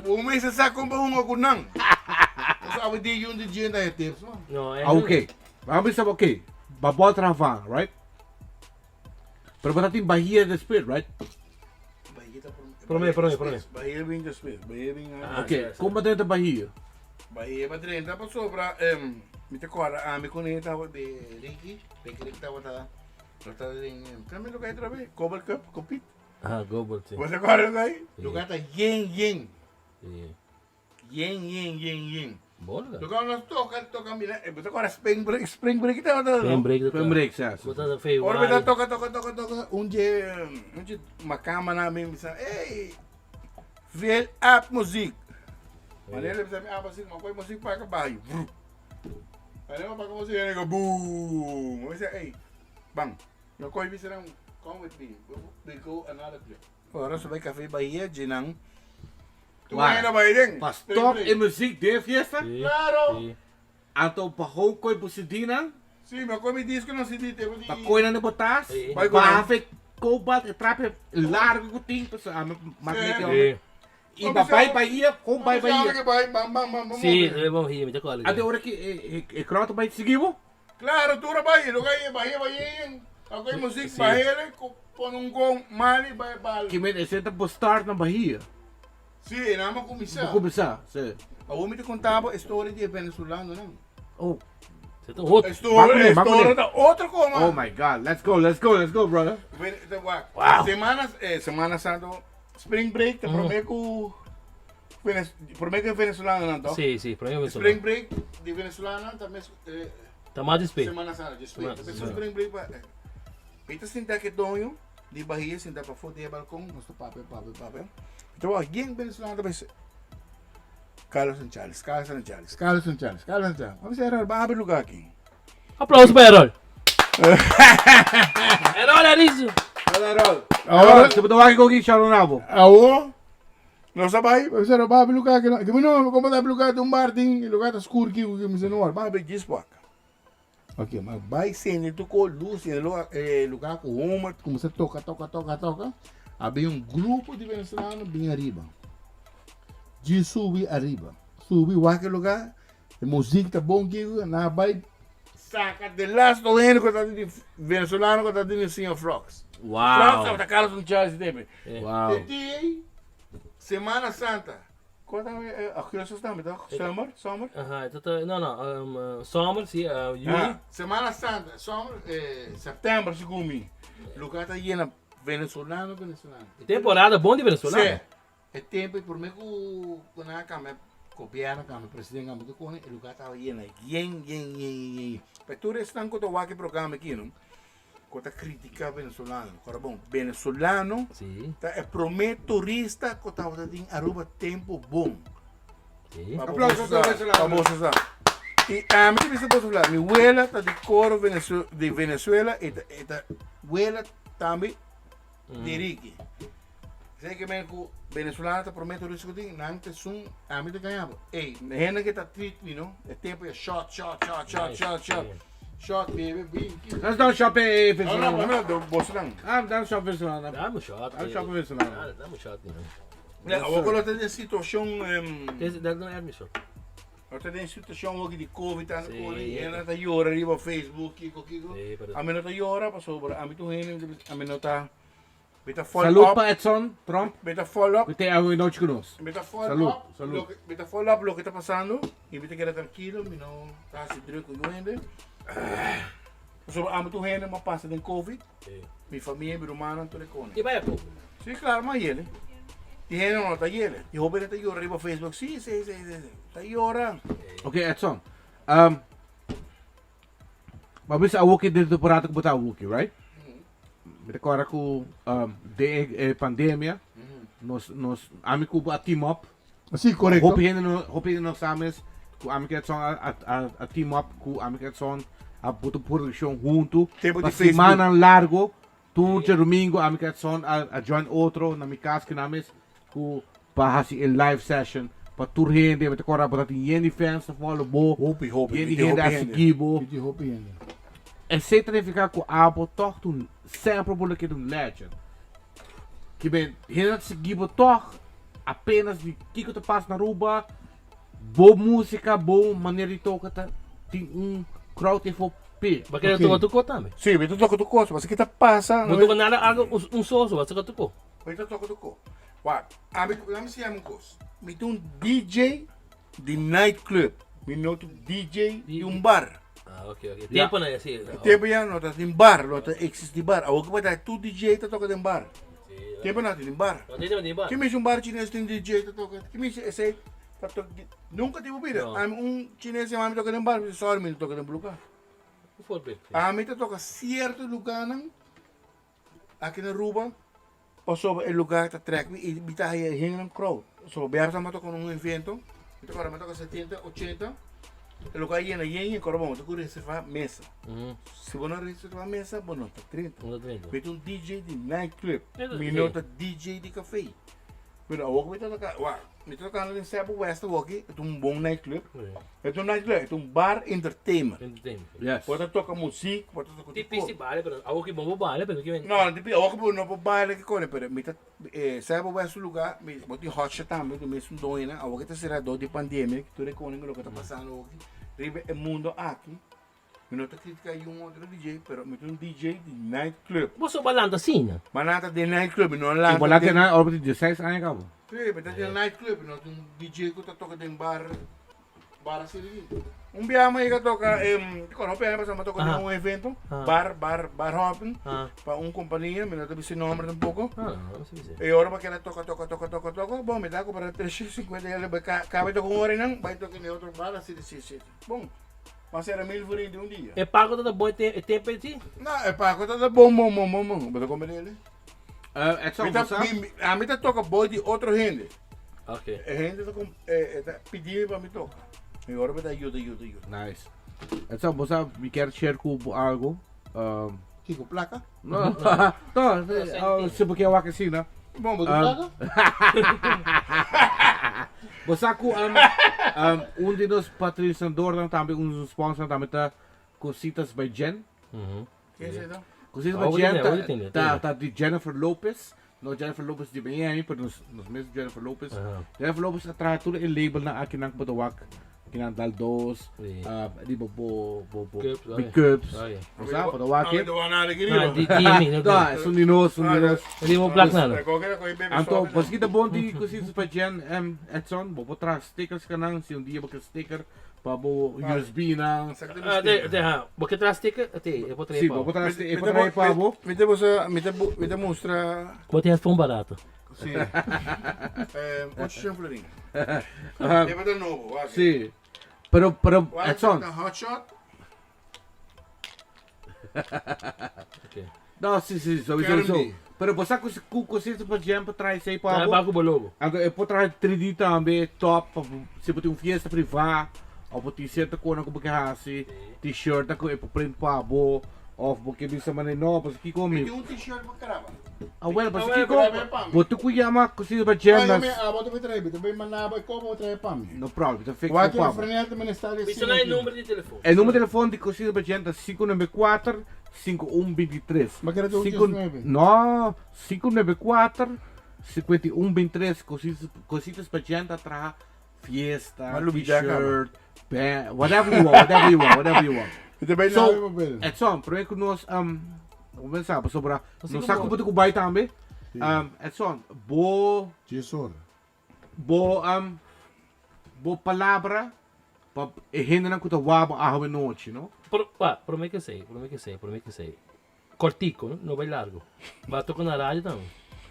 o mês você sabe comprar com não. Você sabe de um DJ ainda é tips, não? Não, é. Ok. Vamos saber, ok. Babó travar, right? Pero você tem Bahia de Spirit, right? Por mim. Bahia vem después. Bahia vem. Ok. Como dentro da Bahia? Bahia para 30 para sobra. Me te acorda, me conecta de Ricky que estava tá. Também lugar outra vez. Cobble Cup, compete. Ah, Gobel, sim. Você acorda aí? Lugar tá yen. Sim. Yen. Bola. Lugar nós toca mina. Você acorda spring break estava tá. Tem break. Foi break, certo? Botar feio. Ora me toca. Um dia uma cama na mim, ei, veel app muziek. Wanneer hebben ze app muziek, maar gooi muziek pakken bij je. Wanneer we pakken muziek en ik go boom. We zeggen, hey, bang. Dan gooi je dan, come with me. We go another place. Ora sa may café Bahia, Ginang. Tumain na ba yun? Pastor e muziek de fiesta? Claro! Então, para Hongkong, para Sidina, Sim, mas come disco não se dite. para Coina de Botas, Sim. para África, cobalt, trape largo que tem, pessoal, mas Sim. e babai Bahia, com bai Bahia. Sim, vamos rir, me dá cola. Até hora que é crota vai seguir, Claro, tu Bahia, lugar Bahia. Agora música Sim. Bahia, com um gol mali Bahia. que me senta por start na Bahia. Sim, não vamos começar. Vou começar, sim. A homem te contava a história de venezuelano, não? Oh, Você tá outro. A história Bagulho. da outra como. oh my God, let's go, brother. Wow. Semana Santa, Spring Break, te prometo que venezuelano não, tá? Sim, pra mim é Spring Break de venezuelano também Tá mais despeito. Semana Santa, desculpa. Semana- Também Spring Break para Então sentar que donho de Bahia, sentar para foder balcão, nosso papel. Então alguém venezuelano também Carlos Sanchales. Vamos ver, abre lugar aqui. Aplauso pra Herói. Herói, é isso. Agora, você botou aqui com o que charonavo. Awo, não sabe, você não vai lugar que não, como dá lugar de bar tem lugar da escuro que você não vai ver dispaca. Ok, mas vai sendo tu com luz lugar com uma, como você toca. Havia um grupo de venezuelanos bem arriba. De subir arriba. Subir aquele lugar, a música tá bom que na vai saca de lá do ano que tá de venezuelano que tá de Sr. Frogs. Uau. Frogs tá Carlos no Charles Debe. Uau. Semana Santa. Quando aqui nós estamos, tá? Summer. Aham, não, Summer, sim, Juli. Semana Santa, setembro, segundo. Lugar tá lleno venezuelano. Temporada bom de Venezuela. Sim. É tempo por mim que na cama copiar na presidente cama do cone, o lugar estava lleno, Mas tu estão com o aqui programa aqui, não? Quando critica venezuelano, agora bom, venezuelano, Sim, tá é prometo turista que estava tendo Aruba tempo bom. sim. Aplausos para venezuelano. Vamos usar. E a mim me posso falar, minha abuela tá de coro de Venezuela e a abuela também de Ricky. Sei que mesmo venezuelano tá prometo turista que tem, não tem sum, a mim te ganhava. Ei, gente que tá triste, não? É tempo é shot. Shot, baby. Nós dá um shopping Não, venezuelano. bolsa não. Ah, dá um shopping venezuelano. Dá um shot. Dá um shopping venezuelano. Dá um shot, não. Agora tem situação, Não é shot. tem situação aqui de Covid, tá? Sim. Ela tá llora ali no Facebook, Sim, pero- a mim não tá llora, passou por a mim tu a mim não tá. Beta Salut follow para up, Edson Trump. beta follow up. Que tem alguém noite conosco. Beta follow Salud, up, salud. beta follow up lo que está passando e beta queda tranquilo, me não tá se drico com o ende. So a mim tu rende uma passa de Covid. Minha família, meu irmão, tudo com. E vai a pouco. Sim, claro, mas ele. E ele não tá ele. E o Roberto tá llorando no Facebook. Sim. Tá llorando. Ok, Edson. Mas você é o que de temporada que botar o que, right? Mas agora com de pandemia, nós amigos a team up. Sim, correto. Hope nós sabemos que amigos Edson a team up com amigos Edson a botar produção junto. Tempo de Para Facebook. semana largo, tudo domingo amigos Edson a join outro na minha casa que nós com para fazer live session. Para tur gente, mas agora para ter fans, follow bo. Hope. Gente gente a seguir bo. É sempre ficar com a abo torto sempre por aqui do legend. Que bem, gente seguir bo torto apenas de que tu passa na rua, boa música, boa maneira de tocar, tem crowd que for p. Porque eu tô com também. Sim, mas tu toca do coço, mas aqui tá passa. Não tô com nada, só, você tô com. Mas tu toca do coço. Uau, a se chama um coço. Me tem um DJ de nightclub. Me noto DJ de bar. Ah, ok. Tempo, né? Assim. Tempo já não tá em bar, não tá existe bar. A outra vai dar tu DJ tá toca em bar. Tempo não tem em bar. Não tem de bar. Que me bar chinês tem DJ tá toca. Que me esse tá toca. Nunca tive vida. Um chinês se mami toca em bar, só me toca em lugar. Por favor. A mim tá toca certo lugar não. Aqui na Aruba. Passou o lugar tá track e bita aí hang crowd. So bear sama toca num evento. Então agora me toca 70, 80. O lugar lleno, agora vamos, tu reservar mesa. Se você não reservar mesa, bom, tá 30. Mete um DJ de nightclub, me nota DJ de café. Pero a outra vai tocar, uau, me tocando em Cebu West aqui, é um bom nightclub. É um nightclub, é um bar entertainment. Yes. Pode tocar música, pode tocar Tipis si bale, pero ako kibong bale, pero kibong... Não, tipo, eu não vou baile que coisa, pero me tá, Cebu West lugar, me botou hot também, do mesmo dono, né? Agora que será do de pandemia, que tudo é coisa que está passando aqui. Ribe é mundo aqui. Eu não estou criticando um outro DJ, pero me tem um DJ de nightclub. Boso balanda sina. Mas nada de nightclub, não lá. E wala ka na, or 16 ano ka ba? Sim, mas tem nightclub, não tem um DJ que está tocando em bar assim. Biama aí que toca, quando eu penso, mas toca em um evento, bar hopping, para uma companhia, me dá esse nome um pouco. Não sei dizer. E agora para que ela toca, bom, me dá para 350 ele vai cabe tocar uma hora não, vai tocar em outro bar assim. Bom, mas era 1000 furinhos de um dia. É pago toda boa tempo aí ti? Não, é pago tá bom, mas comer ele. É só A mim tá toca boa de outro gente. Ok. A gente tá pedindo para me tocar. E agora vai dar ajuda. Nice. É só, você me quer share com algo? Kiko, placa? Não, não, se porque eu assim, né? Bom, mas placa? Você com de nos patrocinadores também, dos sponsors também tá Cositas by Jen. Quem é esse então? Cositas Ah, by Jen hoje tem. tá de Jennifer Lopez. No Jennifer Lopez de Miami, pero nos mesmos Jennifer Lopez. Jennifer Lopez atrás tudo é label na aqui na Patawak. Kinandal dos, di ba big cups. Usa, Patawak. Não, não nada aqui, Ah, di Kimi. Da, sundinos. Hindi mo black na. Anto, pas kita bom di Cositas by Jen, Edson, bobo tra stickers ka nang, si dia baka sticker, pabo USB na. Porque traz sticker, até, eu vou trazer Si, pau. bobo tra sticker, pabo. Me te mostra. Quanto é tão barato? Sim. 800 florinhos. É para dar novo, acho. Si. Pero, Edson. Hot shot. Okay. No, si, so. Pero basta kung Cositas by Jen, patry sa Ah, pabo. bago ba logo? Agora, eu vou trazer 3D também, top, se você tem uma fiesta privada, ou você certa coisa que você quer t-shirt, que eu print para abo, ou porque bisa mané novos, aqui Tem comigo. t-shirt para caramba. Ah, well, mas Ah, aqui well, comigo, pam. você cuidar Cositas by Jen, Mas mas bota me trair, também manava como trair para mim. no problem, então fica Vai que com a pabo. frente me está assim. Isso não é número de telefone. O número de telefone de Cositas by Jen é 594-5123. Mas que era do Cinco- 19? No, 594-5123, Cositas by Jen atrás, fiesta, Malubida ka, t-shirt, band, whatever you want. E também So, não é Edson, probeer ko nos, começar, sobra, Kasi no kung saco mo- po ito ko bay tambe, Edson, Tesouro. bo palabra, hinda ng kutawabo ahawin noche, no? Promete que sei. Cortico, não vai largo. Vai tocar na rádio não.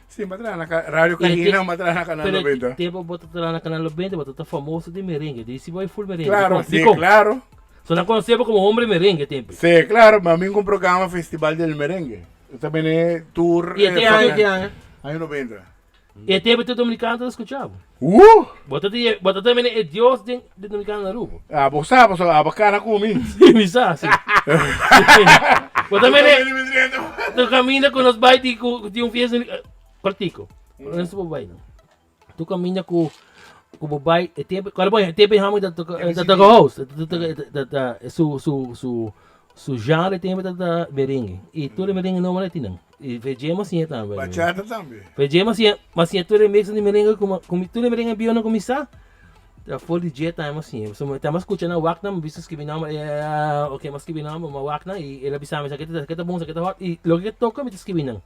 Sim, matrana na rádio Kahina, matrana na canal 90. Tempo bota lá na canal 90, bota famoso de merengue. Disse vai full merengue. Claro, Ficou- sim, ficou. claro. Só não conhecemos como homem merengue tempo. Sim, claro, mas mim com o programa Festival del Merengue. Eu também é tour. E até aí, Aí 90. e tempo todo dominicano tá escutando. Bota também é Deus de dominicano na rua. Ah, você sabe, a bacana comigo. Me sabe? Bota também tu caminha com os baites de fiesta cortico. Não é só baile. Tu caminha com o babai, é tempo, claro, bom, é tempo ramo da host, su genre tempo da merengue. E tudo merengue não é tinang. E vejamos assim também. Bachata também. Vejamos assim, mas se tudo mix de merengue como tudo merengue bio não começar. A full DJ time assim. So estamos escutando a Wakna, bisas que vinam, okay, mas que vinam uma Wakna e ela bisama sa kita bom sa kita hot e logo que toca mit que vinam.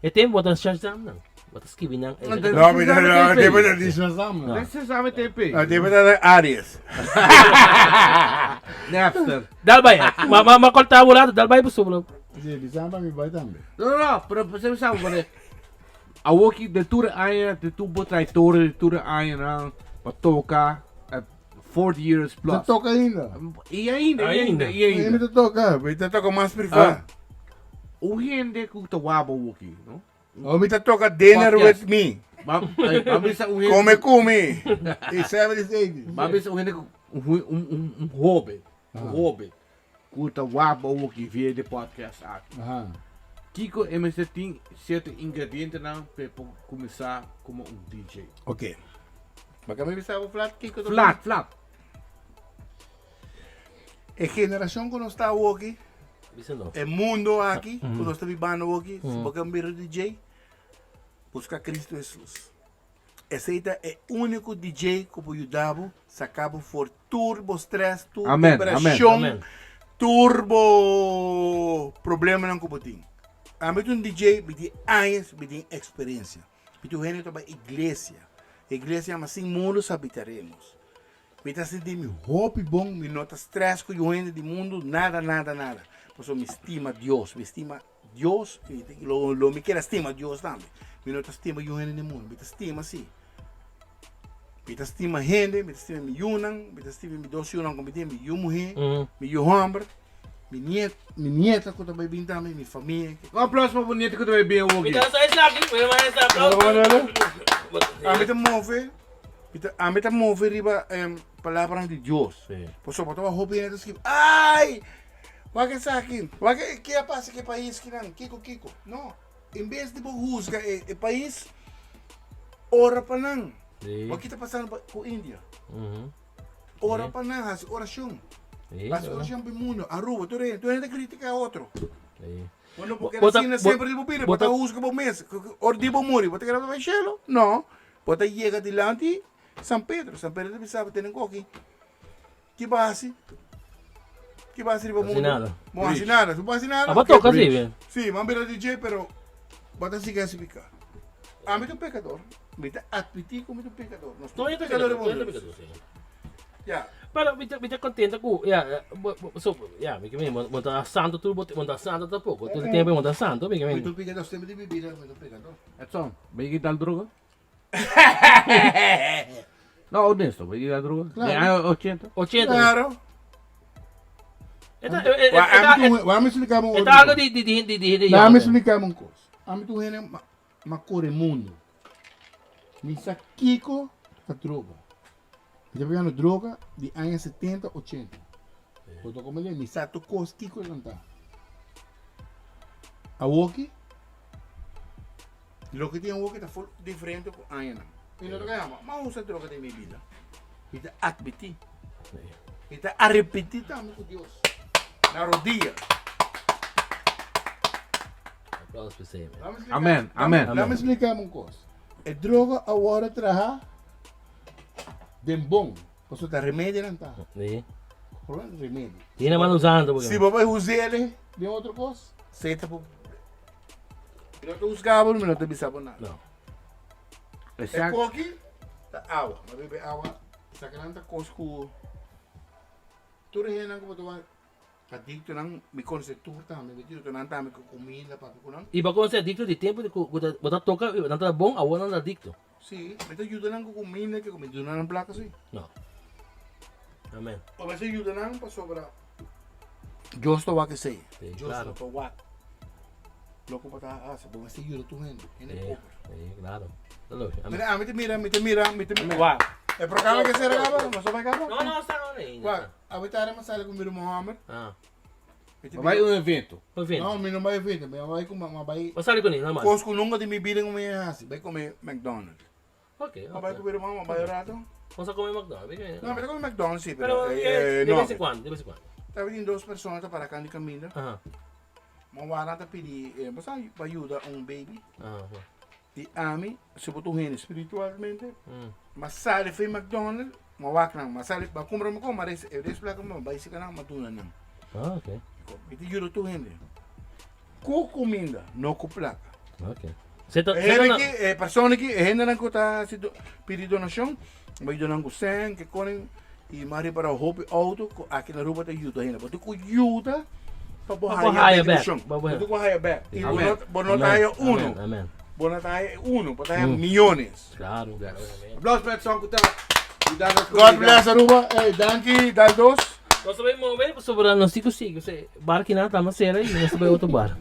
E tempo botas Shazam não. Botas que vinam. Não, mas depois da disso nós vamos. Esse exame TP. Depois da Arias. Napster. Dalbay, makolta mo lahat, dalbay po sobra. Sim, bisamba me vai também. No, pero você sabe, mano. A woki de tour aia, de tu botrai tour, de tour aia na patoka 40 years plus. Você toca ainda? E ainda. Ainda te toca, mas te toca mais privado. O hindi ko tawabo woki, no? Ou me te toca dinner with me. Mabisa o hindi. Come. E 70s, 80s. Mabisa o hindi ko hobby. Hobby. Ko tawabo woki via de podcast aqui. Aham. Kiko MST tem certo ingrediente não para começar como DJ. Ok. Mas kami bisaba flat kiko to. Flat. A geração que nós está aqui, Bisa no. o mundo aqui, que nós está vivendo aqui, se você vir DJ, busca Cristo Jesus. Esse é o único DJ que pode ajudar a sacar por turbo stress, turbo Amém, vibração, amém. turbo problema não que tem. A mim um DJ, me tem anos, me tem experiência. Me tem gente para igreja. Igreja mas sem mundo habitaremos. Me está sentindo hope bom, me nota stress com o gente do mundo, nada. Por isso me estima Deus, e lo me quer estima Deus também. Me nota estima o gente do mundo, me estima assim. Me estima gente, me estima me yunan, me estima me dois yunan como tem, me yu mulher, me yu homem, me nieta que também vem também, minha família. Um aplauso para bonito que tu vai bem o Kita sa isla aqui, may mga isla. A mim tá move riba palavra de Deus. Sim. Por isso, eu vou pedir isso aqui. Ai! Vai que está aqui. Vai que passa que país que não? Kiko. Não. Em vez de buscar o país, ora para não. O que está passando com a Índia? Ora para não, as oração. As oração para o mundo. Aruba, tu ainda critica outro. Quando porque assim sempre de bobina, bota busca para o mês. Or de bomuri, bota que não vai chelo? Não. Bota chega dilante São Pedro deve saber ter um aqui. Que base riba mundo? nada. Não assim nada, não assim nada. Ah, bato kasi, velho. Sim, mas mira DJ, pero bota assim que é ficar. A mim é um pecador. Me está admitir como um pecador. Nós Tô somos indo pecadores pecador, mundos. sim. Yeah. Pero bita contenta ko. May monta santo tu monta santo tampoco. Tu tem bem monta santo, bem Muito pecador, sempre de bebida, muito pecador. Edson, vai quitar droga? Não, honesto, vai quitar droga? Claro. 80? 80. Claro. Vamos explicar uma Ito algo di. Vamos explicar uma coisa. A mim tu é macore mundo. Misa Kiko a droga. Já pegando droga de anos 70, 80. Quando como ele misa tu cos Kiko cantar. A Woki, lo que tem Woki está diferente com a Ana. E não é mas usa droga de minha vida. E está admitir. E está a repetir também com Deus. Na rodilha. Aplausos pra você, velho. Amém. Vamos explicar uma coisa. A droga agora traz de bom. Você está remédio não está. Sim. Problema de remédio. Di naman usando. Se você usar ele, de outra coisa, você está por... Não te usava, não te bisava nada. Não. É Exacto. coque, tá água. Mas bebe água, sacananta cosco. Tudo é não como tu vai. Adicto não me conceituar também, me tiro não também com comida para tu não. Iba ko sa adicto di tempo bota toca, nanta bom, awan na adicto. Sim, me te ajuda não com comida que comida não placa sim. No. Amen. O me ajuda não para sobrar. Eu estou aqui sei. Sim, Eu claro. estou aqui. Loco para tá, se você ajuda tu gente, é Claro. Tuloy. Mira, mira. Wa. É programa que se regala, mas só vai acabar. No, está no ni. Ué, a vitória mas sai com o meu Mohamed. Ah. Vai um evento. Foi fim. Não, não vai ver, mas vai com uma vai. Pasali ko ni naman. Cosco nunca de me birem com minha assim, vai comer McDonald's. Okay. Vai comer uma vai rato. Kung sa kumain McDonald's, Não, vai comer McDonald's sim, pero pero de não. vez em quando, de vez em quando. Tá vindo duas pessoas para cá de caminho. Aha. Uma varata pedir, basta ajuda baby. Aha. De ami, se botou rende espiritualmente. Mas sai foi McDonald's, uma wak não, mas sai para comprar uma coisa, mas eu explico como vai se canal matuna não. Ah, okay. E te ajuda tu rende. Com comida, não com placa. Okay. Seta Persona que ainda não está pedir donação, vai donar com 100, que correm e mari para o hobby auto, aqui na rua tem ajuda ainda, porque com ajuda para Bahaya back. Porque com higher back. E Amen. bonota aí uno, Amen. bonota aí uno, para aí milhões. Claro. Aplausos para Edson Kuta. God bless Aruba. Hey, danke, Daldos. Nós sabemos mover sobre nós sigo. Você bar que não tá mas era e nós sabemos outro bar.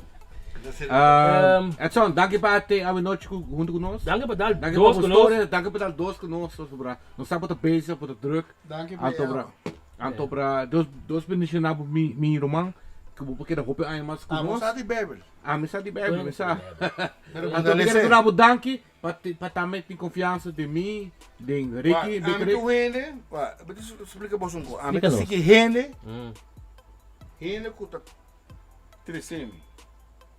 Edson, danke para ter a noite junto conosco. Danke para dar Danke dos para conosco. história, danke para dar dois conosco, sobra. Não sabe para peso, para druk. Danke, Antobra, dos bendicionar mi irmão Como porque na hope ay mas Amo kunos. sa di bebel. Amizade bebe, mesa. Pero Então, eu quero dar o danke para também ter confiança de mim, de Ricky, de Ami Rick. tu hende, but explica boss um ko. Ami Explica tu nos. siki hende, Mm. hende ko ta tresemi.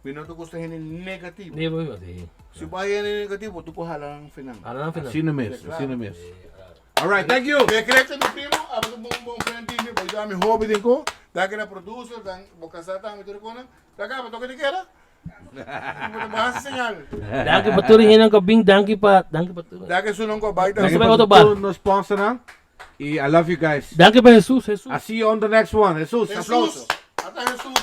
Minuto ko sa hende negativo. Hindi mo yun. Sige. Se ba hende negativo, tu ko halang final. Ano lang final? Assim mesmo, assim mesmo. Alright, thank you. Que creche do primo, abo do bom friend time, ba jo ami hobby din ko. Daqui na producer, dan bokasata ami tu ko na. Daga ba to que quer? Mo bahasa señal. Danke pa tuloy ng kabing. Danke pa tuloy. Daqui sunong ko baita. Nasa Thank may you auto for ba? no sponsor na. I love you guys. Danke pa Jesus. I see you on the next one. Jesus, Jesus. aplauso. Ata Jesus.